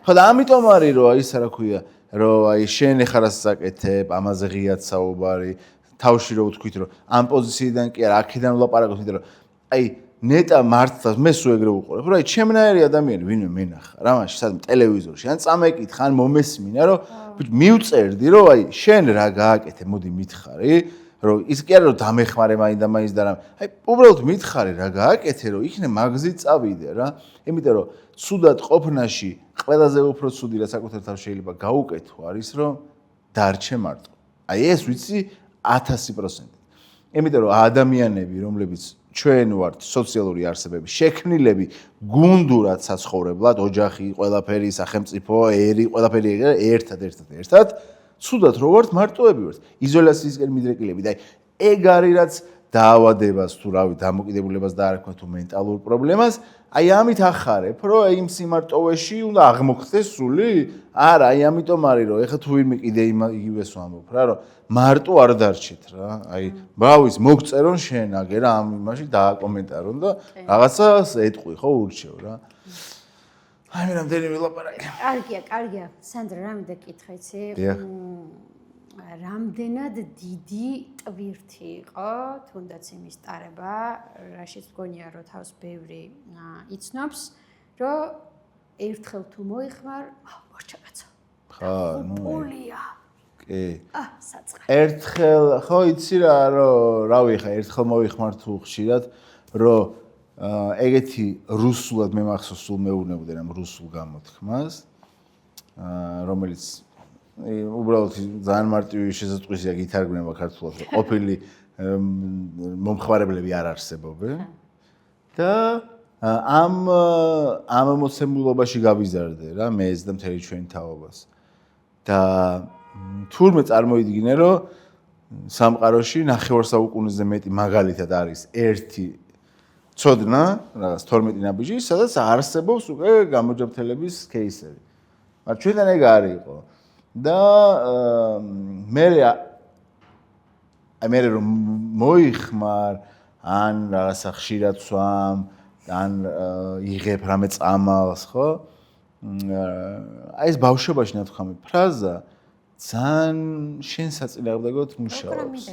ხო და ამიტომ არის რომ აი ისა რა ქვია, რომ აი შენ ეხლა რასაც აკეთებ, ამაზე ღიად საუბარი, თავში რო ვთქვით რომ ამ პოზიციიდან კი არა, აქედან ვლაპარაკობ, იმიტომ რომ აი ნეტა მართლაც მე სულ ეგრე ვუყურებ, რომ აი ჩემნაირი ადამიანი ვინმე მენახა, რა მაშინ სადმე ტელევიზორში, ან წამეკითხა, ან მომესმინა, რომ მივწერდი, რომ აი შენ რა გააკეთე, მოდი მითხარი, რომ ის კი არა რომ დამეხმარე მაინც და მაინც და რა, აი უბრალოდ მითხარი რა გააკეთე, რომ იქნე მაგზით წავიდე რა. იმიტომ რომ ცუდად ყოფნაში ყველაზე უფრო ცუდი რა საკუთარ თავს შეიძლება გაუკეთო არის, რომ დარჩე მარტო. აი ეს ვიცი 1000%. იმიტომ რომ ადამიანები, რომლებიც ჩვენ ვართ სოციალური არსებები, შექმნილები გუნდურად საცხოვრებლად, ოჯახი, ყველაფერი, სახელმწიფო, ერი, ყველაფერი ერთად, ცუდად რო ვართ, მარტოები ვართ. იზოლაციისკენ მიდრეკილები და ეგ არის რაც დაავადებას თუ რავი, დამოკიდებულებას დაარქვა თუ მენტალურ პრობლემას, აი ამით ახარებ, რომ იმ სიმარტოვეში უნდა აღმოხდეს სული? არა, აი ამიტომ არის, რომ ეხა თუ ვინმე კიდე იგივეს ვამბობ რა, რომ მარტო არ დარჩით რა. აი, ბავის მოგწერონ შენ აგერა ამ იმაში დააკომენტარონ და რაღაცას ეტყვი, ხო, ურჩევ რა. აი მე რამდენი ვილაპარაკე. კარგია. სანდრა, რამე კითხე იცი? რამდენად დიდი ტვირთი იყო, თუნდაც იმის ტარება, რაშიც მგონია, რომ თავს ბევრი იცნობს, რომ ერთხელ თუ მოიხმარ, მორჩაკაცო. ხა, ნუ. პულია. კი. საწყე. ერთხელ, ხო, იცი რა, რომ რავი ხა, ერთხელ მოიხმარ თუ ხშირად, რომ ეგეთი რუსულად მე მახსოვს სულ მეუბნებოდნენ ამ რუსულ გამოთქმას, რომელიც უბრალოდ ძალიან მარტივი შესაძყვისია გითარგმნება ქართულად, რომ ყოფილი მომხმარებლები არ არსებობენ და ამ მოცემულობაში გავიზარდე რა მეც და მთელი ჩვენი თაობას. და თურმე წარმოიდგინე, რომ სამყაროში 9 საუკუნეზე მეტი მაგალითად არის ერთი ცოდნა, რაღაც 12 ნაბიჯი, სადაც არსებობს უკვე გამოჯამრთელების кейსები. მაგრამ ჩვენთან ეგ არ იყო. და მე რომ მოიხმარ ან რაღაცა ხშირად ვსვამ ან იღებ რამე წამალს ხო აი ეს ბავშვობაში ნათქვამი ფრაზა ძალიან შენ საწინააღმდეგოდ მუშაობს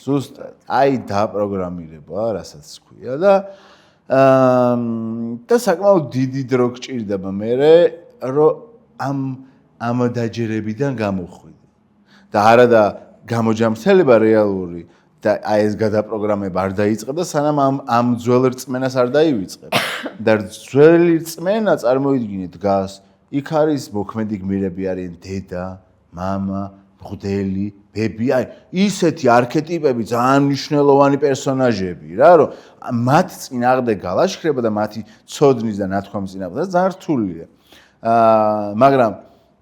ზუსტად აი დაპროგრამირება რასაც ქვია და საკმაოდ დიდი დრო გჭირდება მე რომ ამ დაჯერებიდან გამოხვიდე. და არა და გამოჯამრთელება რეალური და აი ეს გადაპროგრამება არ დაიწყება და სანამ ამ ძველ რწმენას არ დაივიწყებ. და ძველი რწმენა წარმოიდგინე დგას, იქ არის მოქმედი გმირები არიან დედა, მამა, მღვდელი, ბები, აი ისეთი არქეტიპები ძალიან მნიშვნელოვანი პერსონაჟები რა, რომ მათ წინააღმდეგ გალაშქრება და მათი ცოდნის და ნათქვამის წინააღმდეგ ძალიან რთულია. მაგრამ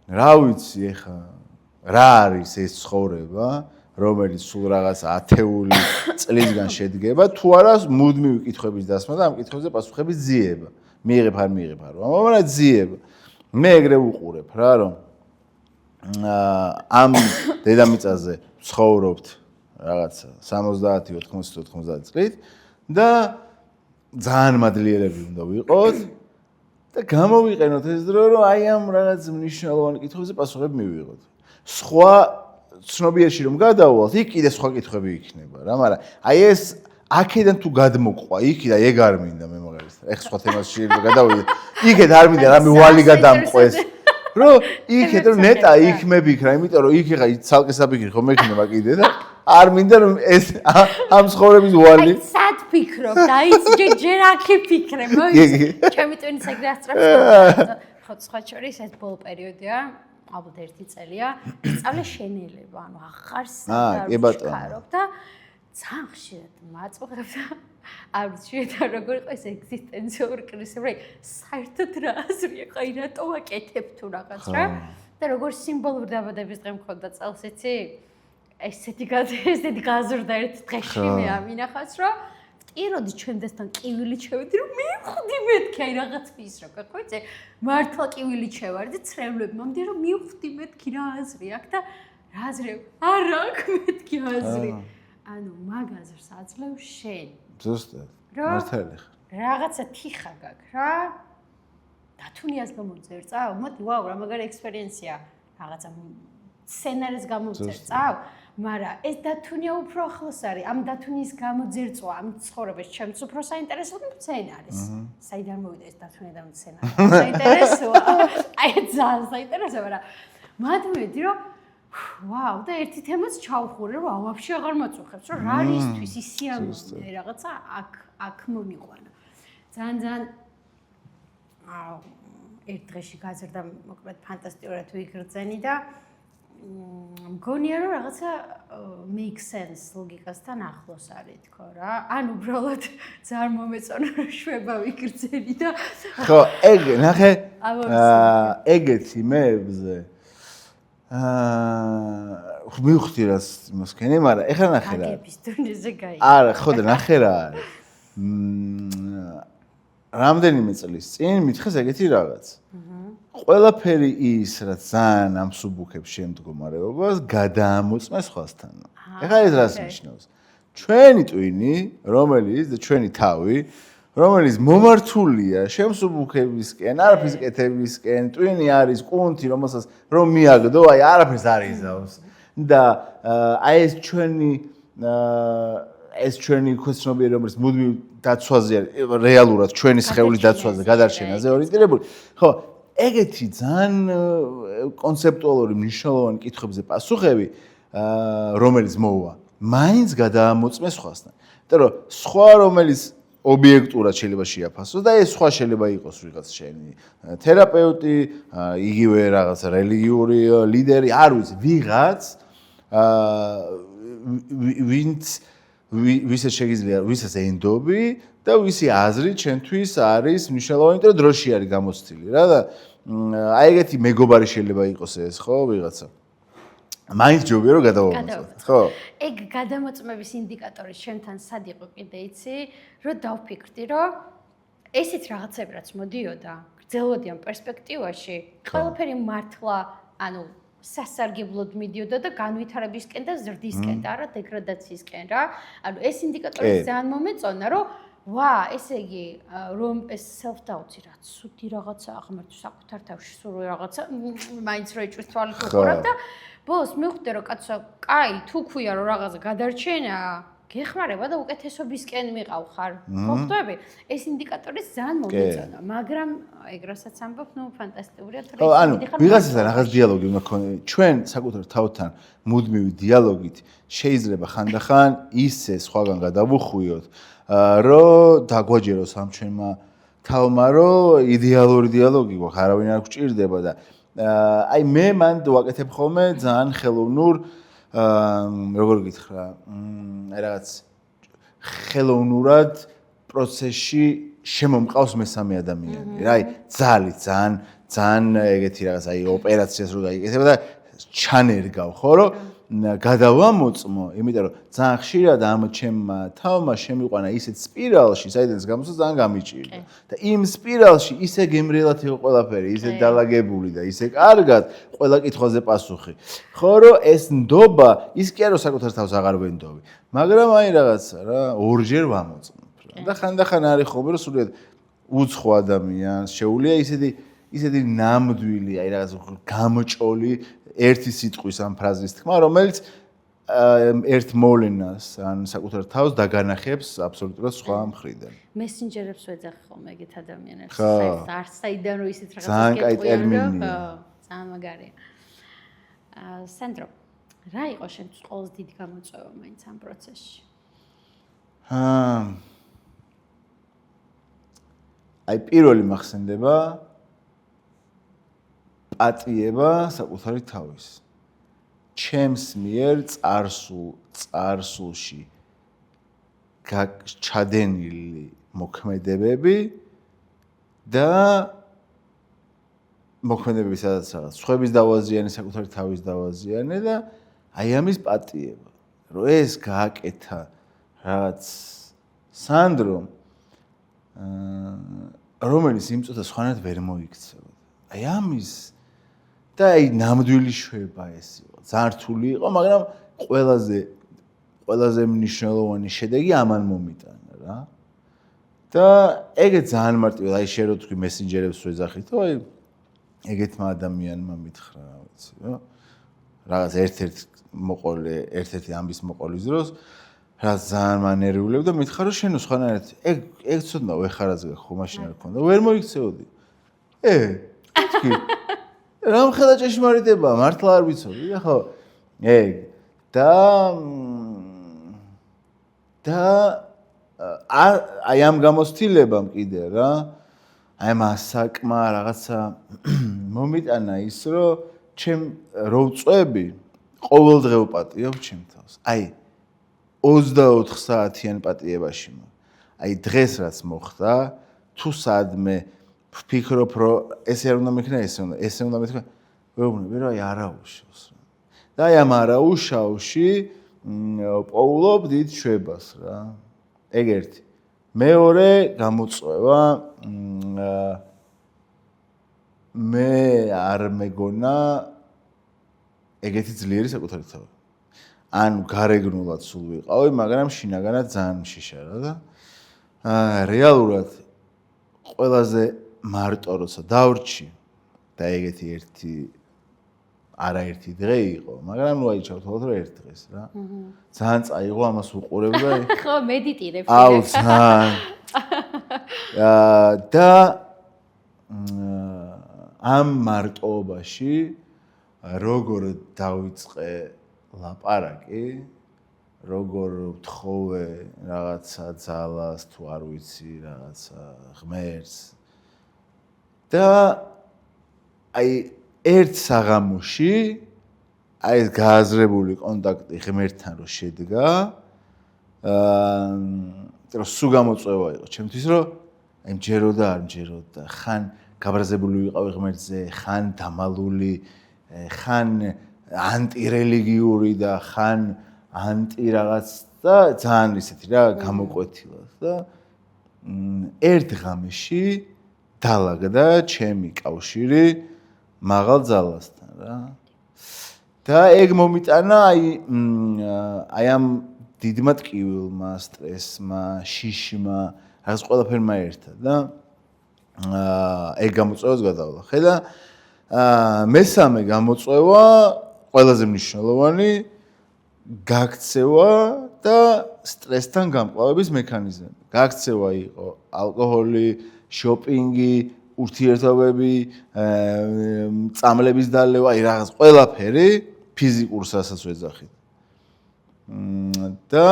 რა ვიცი ეხა რა არის ეს ცხოვრება რომელიც სულ რაღაც ათეული წლისგან შედგება თუ არა მუდმივი კითხვების დასმა და ამ კითხვებზე პასუხების ძიება მიიღებ არ მიიღებ არ მაგრამ ძიება მე ეგრე ვუყურებ რა რომ ამ დედამიწაზე ცხოვრობთ რაღაც 70-80 წლით და ძალიან მადლიერები უნდა ვიყოთ და გამოვიყენოთ ეს დრო რომ აი ამ რაღაც მნიშვნელოვანი კითხვებზე პასუხები მივიღოთ. სხვა ცნობიერში რომ გადავალთ, იქ კიდე სხვა კითხვები იქნება რა, მაგრამ აი ეს აქედან თუ გადმოყვა, იქიდან ეგ არ მინდა მე მაგალითად. ეხ სხვა თემაში გადავიდე. იქეთ არ მინდა რამე ვალი გადამყვეს. რომ იქეთ რომ ნეტა იქ მებიქრა, იმიტომ რომ იქ ეხა ცალკე საბიქრი ხომ მექნება კიდე და არ მინდა რომ ეს ამ ცხოვრების ვალი. აი სად ფიქრობ? დაიწყე ჯერ აქე ფიქრე, მოიწე. ჩემი ტვინის ეგრე ასწრებს. ხო, სხვა შორის ეს ბოლო პერიოდია, ალბათ 1 წელია, სწავლე შენელება, ანუ აღარ ვჩქარობ და ძალიან ხშირად მაწუხებ და არ ვიცი როგორ იყო ეს ეგზისტენციური კრიზისი, საერთოდ რა აზრია, აი რატო ვაკეთებ თუ რაღაც რა და როგორ სიმბოლური დაბადების დღე მქონდა წელს იცი? ესეთი გაზრდა ერთ დღეში მე ამინახავს რომ ვტიროდი ჩვენდასთან კივილი ჩევდი რომ მივხვდი მეთქი აი რაღაც ის რა ხო იცი მართლა კივილი ჩევარი და ცრემლები მომდი რომ მივხვდი მეთქი რა აზრი აქვს და რა აზრი არ აქვს მეთქი აზრი ანუ მაგ აზრს აძლევ შენ ზუსტად მართალი რაღაცა თიხა გაქვს რა დათუნიას გამოძერ წავ მოდი ვაუ რა მაგარი ექსპერიენსია რაღაცა სცენარის გამოძერწავ, მაგრამ ეს დათუნია უფრო ახლოს არის. ამ დათუნის გამოძერწვა, ამ ცხოვრების ჩემს უფრო საინტერესო სცენარის. საიდან მოვიდა ეს დათუნია და სცენარი? საინტერესოა. აი ძალიან საინტერესოა, მაგრამ მადმედი რომ ვაუ, და ერთი თემაც ჩავხურე, რომ ვაფშე აღარ მაწუხებს, რომ რა რისთვის ისიამოვნე რაღაცა აქ მომიყვანა. ძალიან ერთ დღეში გაზრდა მოკლედ ფანტასტიკურად ვიგრძენი და მგონია რომ რაღაცა make sense ლოგიკასთან ახლოს არის თქო რა. ან უბრალოდ ძალიან მომეწონა რომ შვება ვიგრძელი და ხო, ეგ ნახე ეგეთი მეებზე მივხვდი რას მოსქენი, მაგრამ ეხლა ნახე რა. აგების დონეზე გაიგე. არა, ხო და ნახე რა არის. რამდენიმე წლის წინ მითხეს ეგეთი რაღაც. ყველაფერი ის, რაც ძალიან ამსუბუქებს შემდგომარეობას, გადაამოწმე სხვასთან. ეხლა ეს რას ნიშნავს? ჩვენი ტვინი, რომელიც და ჩვენი თავი, რომელიც მომართულია შემსუბუქებისკენ, არაფრის კეთებისკენ, ტვინი არის კუნთი, რომელსაც რომ მიაგდო, აი არაფერს არ იზავს. და აი ეს ჩვენი ქოცნობიერი, რომელიც მუდმივ დაცვაზე არის, რეალურად ჩვენი სხეულის დაცვაზე, გადარჩენაზე ორიენტირებული. ხო, ეგეთი ძალიან კონცეპტუალური მნიშვნელოვანი კითხვებზე პასუხები, რომელიც მოვა, მაინც გადაამოწმე სხვასთან. იმიტომ რომ სხვა რომელიც ობიექტურად შეიძლება შეაფასოს და ეს სხვა შეიძლება იყოს ვიღაც შენი თერაპევტი, იგივე რაღაც რელიგიური ლიდერი, არ ვიცი, ვიღაც ვისაც შეგიძლია, ვისაც ენდობი და ვისი აზრი ჩვენთვის არის მნიშვნელოვანი, იმიტომ რომ დროში არის გამოცდილი რა და აი ეგეთი მეგობარი შეიძლება იყოს ეს, ხო, ვიღაცა. მაინც ჯობია რომ გადავამოწმოთ, ხო? ეგ გადამოწმების ინდიკატორი შენთან სად იყო კიდე იცი, რომ დავფიქრდი, რომ ესეც რაღაცები რაც მოდიოდა, გრძელვადიან პერსპექტივაში, ყველაფერი მართლა, ანუ სასარგებლოდ მიდიოდა და განვითარებისკენ და ზრდისკენ და არა დეგრადაციისკენ რა. ანუ ეს ინდიკატორი ძალიან მომეწონა, რომ ვა, ესე იგი, რომ ეს self-doubt-ი რა, ცუდი რაღაცა აღმართო საკუთარ თავში, სულ რაღაცა, მაინც რო ეჭვის თვალით უყურებ და ბოლოს მივხვდი რომ კაცო, კაი, თუ ქვია რომ რაღაცა გადარჩენა, გეხმარება და უკეთესობისკენ მიყავ ხარ. ხო ხვდები? ეს ინდიკატორი ძალიან მომეწონა, მაგრამ ეგ რასაც ამბობ, ნუ ფანტასტიკურია თუ ხო, ანუ ვიღაცასთან რაღაც დიალოგი უნდა ქონდეს. ჩვენ საკუთარ თავთან მუდმივი დიალოგით შეიძლება ხანდახან ისე სხვაგან გადავუხვიოთ, რომ დაგვაჯეროს ამ ჩვენმა თავმა, რომ იდეალური დიალოგი გვაქვს, არავინ არ გვჭირდება და აი მე მან ვაკეთებ ხოლმე ძალიან ხელოვნურ როგორ გითხრა, აი რაღაც ხელოვნურად პროცესში შემომყავს მესამე ადამიანი. რა, აი ძალიან ეგეთი რაღაც აი ოპერაციას რო გაიგეთება და ჩანერგავ, ხო, რომ გადავამოწმო, იმიტომ რომ ძალიან ხშირად ამ ჩემმა თავმა შემიყვანა ისეთ სპირალში, საიდანაც გამოსვლა ძალიან გამიჭირდა. და იმ სპირალში ისე გემრიელად იყო ყველაფერი, ისე დალაგებული და ისე კარგად ყველა კითხვაზე პასუხი. ხო, რომ ეს ნდობა, ის კი არა საკუთარ თავს აღარ ვენდობი, მაგრამ აი რაღაცა რა, ორჯერ ვამოწმობ რა. და ხანდახან არის ხოლმე რომ სულიად უცხო ადამიანს შეუძლია ისეთი ნამდვილი, აი რაღაც გამოჭოლი ერთი სიტყვის ამ ფრაზის თქმა, რომელიც ერთ მოვლენას ან საკუთარ თავს დაგანახებს აბსოლუტურად სხვა მხრიდან. მესენჯერებს ვეძახი ხოლმე ეგეთ ადამიანებს. ხო. არც საიდან რო ისეთ რაღაცას ძალიან კაი გეტყვიან, ტერმინია. ძალიან მაგარია. სანდრო, რა იყო შენთვის ყველაზე დიდი გამოწვევა მაინც ამ პროცესში? აი პირველი მახსენდება პატიება საკუთარი თავის. ჩემს მიერ წარსულში ჩადენილი მოქმედებები და მოქმედებები სადაც რაღაც სხვების დავაზიანე, საკუთარი თავის დავაზიანე და აი ამის პატიება. რომ ეს გააკეთა რაღაც სანდრომ რომელიც იმ წუთას სხვანაირად ვერ მოიქცევა. აი ამის და აი ნამდვილი შვება ეს იყო. ძალიან რთული იყო, მაგრამ ყველაზე მნიშვნელოვანი შედეგი ამან მომიტანა რა. და ეგეც ძალიან მარტივად აი შენ რო თქვი მესენჯერებს ვეძახითო, აი ეგეთმა ადამიანმა მითხრა რა ვიცი, რა. რაღაც ერთ-ერთი ამბის მოყოლის დროს რა ძალიან მანერვიულებ და მითხრა რომ შენო სხვანაირად ეგ ცოდნა ვეხარაზე ხო მაშინ არ ქონდა. ვერ მოიქცეოდი. თქვი რა მხედა ჭეშმარიტება, მართლა არ ვიცოდი და ხო ეგ და აი ამ გამოცდილებამ კიდე რა აი ამ ასაკმა რაღაცა მომიტანა ის რომ ჩემ რო ვწვევი, ყოველდღე ვპატიებ ჩემ თავს. აი 24 საათიან პატიებაში მო. აი დღეს რაც მოხდა, თუ სადმე ვფიქრობ, რომ ესე არ უნდა მექნა, ესე უნდა მეთქვა, ვეუბნები, რომ აი არაუშავს რა. და აი ამ არაუშავში პოულობ დიდ შვებას რა. ეგ ერთი. მეორე გამოწვევა მე არ მეგონა ეგეთი ძლიერი საკუთარი თავი. ან გარეგნულად სულ ვიყავი, მაგრამ შინაგანად ძალიან მშიშა რა და რეალურად ყველაზე მარტო როცა დავრჩი და ეგეთი არაერთი დღე იყო, მაგრამ ნუ აი ჩავთვალოთ რომ ერთ დღეს რა. ძალიან წაიღო ამას უყურებ და ხო, მედიტირებ. აუ ძალიან. და ამ მარტოობაში როგორ დავიწყე ლაპარაკი, როგორ ვთხოვე რაღაცა ძალას თუ არ ვიცი, რაღაცა ღმერთს. და აი ერთ საღამოში აი ეს გააზრებული კონტაქტი ღმერთთან რო შედგა, რომ სულ გამოწვევა იყო ჩემთვის, რომ აი მჯეროდა არ მჯეროდა, ხან გაბრაზებული ვიყავი ღმერთზე, ხან დამალული, ხან ანტირელიგიური და ხან ანტი რაღაც და ძალიან ისეთი რა გამოკვეთილად და ერთ ღამეში დაალაგდა ჩემი კავშირი მაღალ ძალასთან რა. და ეგ მომიტანა აი ამ დიდმა ტკივილმა, სტრესმა, შიშმა, რაღაც ყველაფერმა ერთად და ეგ გამოწვევას გადავლახე და მესამე გამოწვევა ყველაზე მნიშვნელოვანი გაქცევა და სტრესთან გამკლავების მექანიზმები. გაქცევა იყო ალკოჰოლი, შოპინგი, ურთიერთობები, წამლების დალევა, აი რაღაც ყველაფერი ფიზიკურსაც ვეძახით. და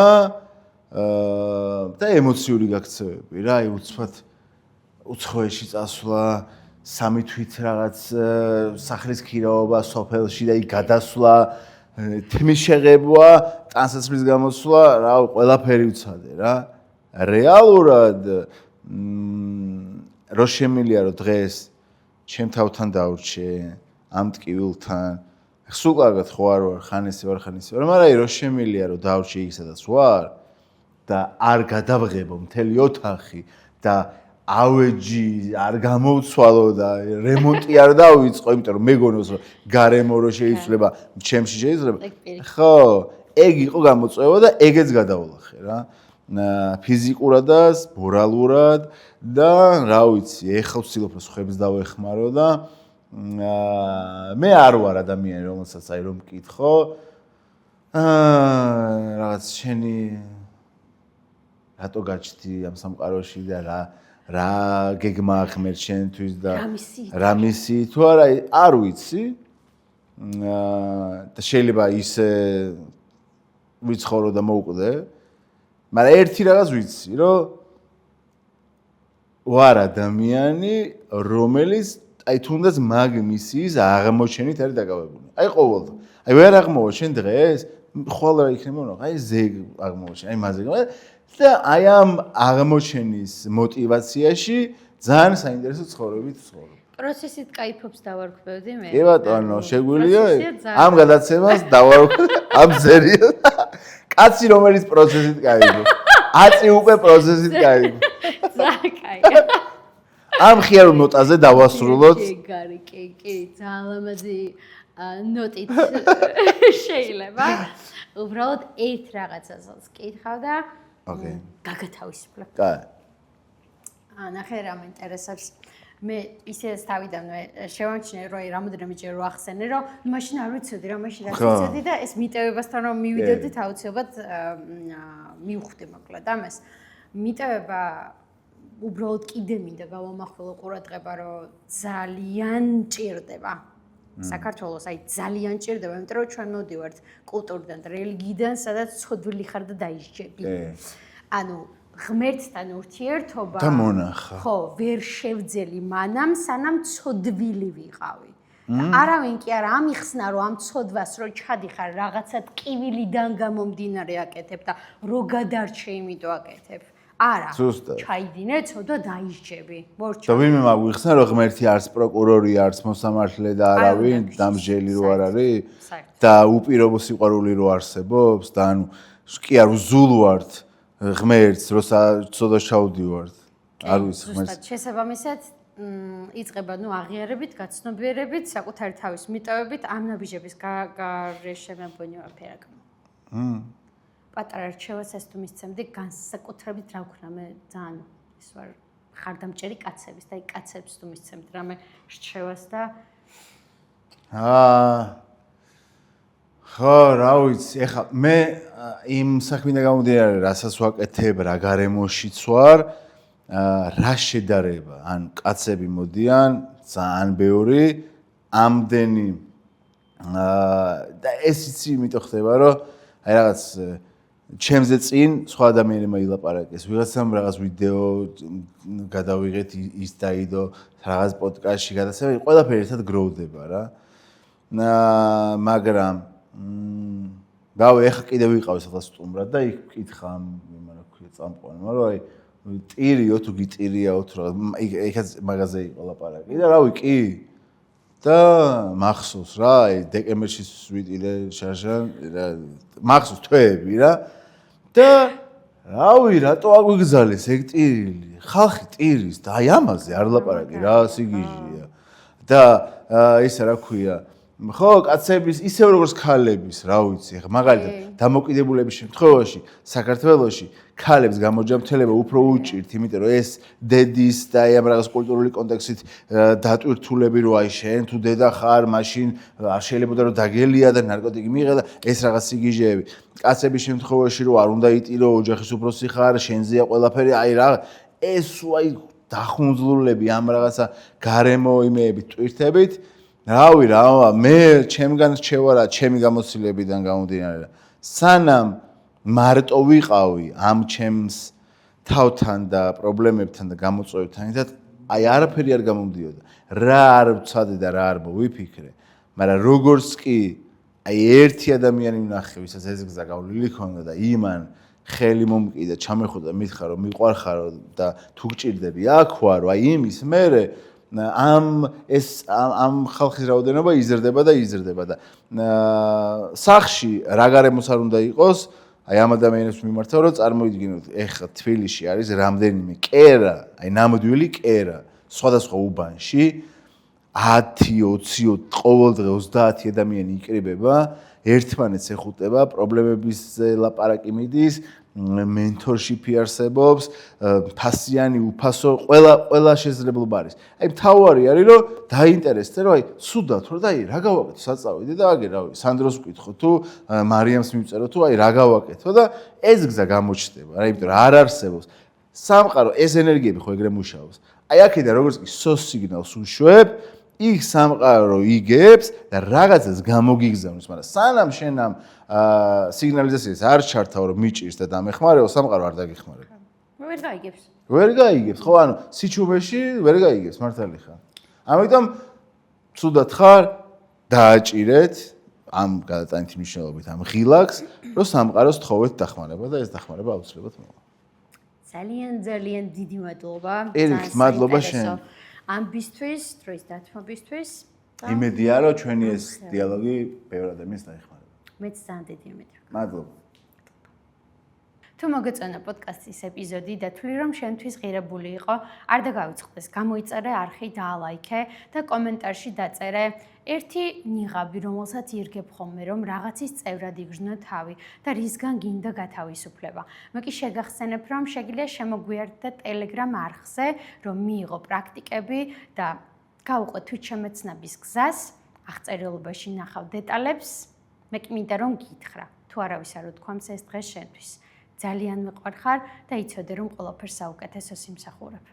ემოციური გაქცევები რა, აი უცბად უცხოეთში წასვლა, 3 თვით რაღაც სახლის ქირაობა სოფელში და იქ გადასვლა, თმის შეღებვა, ტანსაცმლის გამოსვლა, რა ყველაფერი ვცადე რა. რეალურად რო შემილია რომ დღეს ჩემ თავთან დავრჩე ამ ტკივილთან, სულ კარგად ხო არ ვარ, ხან ესე ვარ, ხან ესე ვარ, მაგრამ აი რო შემილია რომ დავრჩე იქ სადაც ვარ და არ გადავღებო მთელი ოთახი და ავეჯი არ გამოვცვალო და რემონტი არ დავიწყო, იმიტომ რომ მეგონოს რომ გარემო რო შეიძლება, ჩემში შეიძლება. ხო, ეგ იყო გამოწვევა და ეგეც გადავლახე რა. ფიზიკურადაც, მორალურად და რა ვიცი, ეხლა ვცდილობ რომ ხებს დავეხმარო და მე არ ვარ ადამიანი, რომელსაც აი რომ მკითხო, რაღაც შენი რატო გაჩდი ამ სამყაროში და რა გეგმა ახმერთ შენთვის და რა მისი თუ არა არ ვიცი და შეიძლება ისე ვიცხოვრო და მოვკვდე, მაგრამ ერთი რაღაც ვიცი, რომ ვარ ადამიანი, რომელიც აი თუნდაც მაგ მისიის აღმოჩენით არის დაკავებული. აი ყოველდღე. აი ვერ აღმოვაჩენ დღეს, ხვალ რა იქნება, აი ზეგ აღმოვაჩენ, აი მაზე. და აი ამ აღმოჩენის мотиваციაში ძალიან საინტერესო ცხოვრებით ვცხოვრობ. პროცესით кайფობს დავარქვევდი მე. კი ბატონო, შეგვიძლია ამ გადაცემას დავარქვე ამ სერიას. კაცი რომელიც პროცესით кайფობს. აწი უკვე პროცესით кайფობს. ძალიან кай. ამ ხიარ ნოტაზე დავასრულოთ. კი, ძალიან ლამაზი ნოტით შეიძლება. უბრალოდ ერთ რაღაცასაც კითხავ და ოკეი. გაგათავისუფლებ. კაი. ნახე რა მეინტერესებს. მე ისე თავიდანვე შევამჩნიე რომ რამოდენმეჯერ რო ახსენე რომ მაშინ არ ვიცოდი რა მაშინ რა ვიცოდი და ეს მიტევებასთან რომ მივიდოდი აუცილებლად მივხვდი მოკლედ ამას. მიტევება უბრალოდ კიდე მინდა გავამახვილო ყურადღება რომ ძალიან ჭირდება. საქართველოს აი ძალიან ჭირდება, იმიტომ რომ ჩვენ მოდივართ კულტურიდან, რელიგიიდან, სადაც ცოდვილი ხარ და დაისჯები. ანუ ღმერთთან ურთიერთობა და მონახა. ხო, ვერ შევძელი მანამ, სანამ ცოდვილი ვიყავი. არავინ კი არა ამიხსნა რომ ამ ცოდვას რო ჩადიხარ რაღაცა ტკივილიდან გამომდინარე აკეთებ და რო გადარჩე იმიტომ აკეთებ. არა. ჩაიდინე ცოდვა დაისჯები. მორჩა. და ვინმე მაგვიხსნა რომ ღმერთი არც პროკურორი, არც მოსამართლე და არავინ დამსჯელი რო არ არის და უპირობო სიყვარული რო არსებობს და ანუ კი არ უზულვართ ღმერთს როცა ცოდვა ჩაუდივართ. არ ვიცი ღმერთს. ზუსტად შესაბამისად იწყება აღიარებით, გაცნობიერებით, საკუთარი თავის მიტოვებით, ამ ნაბიჯების გარეშე მემგონი ვაფერ აკმო. პატარა რჩევას ეს თუ მისცემდი, განსაკუთრებით რა ვქნა მე ძალიან ის ვარ ხარდამჭერი კაცების და კაცებს თუ მისცემდი რამე რჩევას და ხო, რა ვიცი, ეხლა მე იმ საქმიდან გამომდინარე, რასაც ვაკეთებ, რა გარემოშიც ვარ, რა შედარება, ან კაცები მოდიან, ძალიან ბევრი, ამდენი და ეს იცი იმიტომ ხდება, რომ აი რაღაც ჩემზე წინ სხვა ადამიანებმა ილაპარაკეს, ვიღაცამ რაღაც ვიდეო გადავიღეთ, ის დაიდო, რაღაც პოდკასტში გადასცემა, ყველაფერი ერთად გროვდება რა. მაგრამ რავი, ეხლა კიდე ვიყავ ახლა სტუმრად და იქ ვკითხა იმან რა ქვია წამყვანმა, რომ აი ტირიო თუ გიტირიაო თუ რა, იქაც მაღაზე იყო ლაპარაკი და რავი, კი და მახსოვს რა, აი დეკემბერში ვიტირე შარშან, მახსოვს თვეები რა და რავი, რატო აგვიგზალეს ეგ ტირილი? ხალხი ტირის და აი ამაზე არ ლაპარაკი რა, სიგიჟია. და ისა რა ქვია, ხო, კაცების ისევ როგორც ქალების, რა ვიცი, ხა მაგალითად დამოკიდებულების შემთხვევაში საქართველოში ქალებს გამოჯამთელება უფრო უჭირთ, იმიტომ რომ ეს დედის და აი ამ რაღაც კულტურული კონტექსტით დატვირთულები რო აი შენ თუ დედა ხარ, მაშინ არ შეიძლება რომ დაგელია და ნარკოტიკი მიიღე და ეს რაღაც სიგიჟეები. კაცების შემთხვევაში რო არ უნდა იტირო, ოჯახის უფროსი ხარ, შენზეა ყველაფერი, აი რა, ეს აი დახუნძლულები ამ რაღაცა გარემო იმეებით ტვირთებით. რავი რა, მე ჩემგან რჩევა რა, ჩემი გამოცდილებიდან გამომდინარე. სანამ მარტო ვიყავი ამ ჩემს თავთან და პრობლემებთან და გამოწვევებთან ერთად, აი არაფერი არ გამომდიოდა. რა არ ვცადე და რა არ მოვიფიქრე, მაგრამ როგორც კი აი ერთი ადამიანი ვნახე, ვისაც ეს გზა გავლილი ქონდა და იმან ხელი მომკიდა, ჩამეხოდა, მითხრა რომ მიყვარხარო და თუ გჭირდები აქ ვარ, აი იმის მერე ამ ხალხის რაოდენობა იზრდება და სახში რა გარემოს არ უნდა იყოს, აი ამ ადამიანებს მიმართავ, რომ წარმოიდგინოთ, ეხლა თბილისში არის რამდენიმე კერა, აი ნამდვილი კერა, სხვადასხვა უბანში 10-20 ყოველდღე 30 ადამიანი იკრიბება, ერთმანეთს ეხუტება, პრობლემების ლაპარაკი მიდის, mentorship არსებობს, ფასიანი, უფასო, ყველა შესაძლებლობა არის. აი მთავარი არის, რომ დაინტერესდე, რომ აი სუდათ რომ და აი რა გავაკეთო, საწავიდე და აგერ, რავი, სანდროს ვკითხო თუ მარიამს მივწერო თუ აი რა გავაკეთო და ეს გზა გამოჩნდება, რა, იმიტომ რომ არ არსებობს სამყარო, ეს ენერგიები ხო ეგრე მუშაობს. აი აქედან როგორც კი სოს სიგნალს უშვებ, იქ სამყარო იგებს და რაღაცას გამოგიგზავნოს, მაგრამ სანამ შენ ამ სიგნალიზაციას არ ჩართავ რომ მიჭირს და დამეხმარეო, სამყარო არ დაგეხმარება. ვერ გაიგებს. ვერ გაიგებს, ხო, ანუ სიჩუმეში ვერ გაიგებს, მართალი ხარ. ამიტომ ცუდად ხარ, დააჭირეთ ამ გადატანითი მნიშვნელობით ამ ღილაკს, რომ სამყაროს თხოვეთ დახმარება და ეს დახმარება აუცილებლად მოვა. ძალიან დიდი მადლობა. ერიქ, მადლობა შენ. ამბისთვის, დროის დათმობისთვის. იმედია რომ ჩვენი ეს დიალოგი ბევრ ადამიანს დაეხმარება. მეც ძალიან დიდი იმედი მაქვს. მადლობა. თუ მოგეწონა პოდკასტის ეპიზოდი და თვლი რომ შენთვის ღირებული იყო, არ დაგავიწყდეს, გამოიწერე არხი და ალაიქე და კომენტარში დაწერე ერთი ნიღაბი, რომელსაც ირგებ ხოლმე, რომ რაღაცის წევრად იგრძნო თავი და რისგან გინდა გათავისუფლება. მე კი შეგახსენებ, რომ შეგიძლია შემოგვიერთდე Telegram არხზე, რომ მიიღო პრაქტიკები და გავუყო თვითშემეცნების გზას, აღწერილობაში ნახავ დეტალებს. მე კი მინდა რომ გითხრა, თუ არავის არ უთქვამს ეს დღეს შენთვის. ძალიან მიყვარხარ და იცოდე რომ ყველაფერს საუკეთესოს იმსახურებ.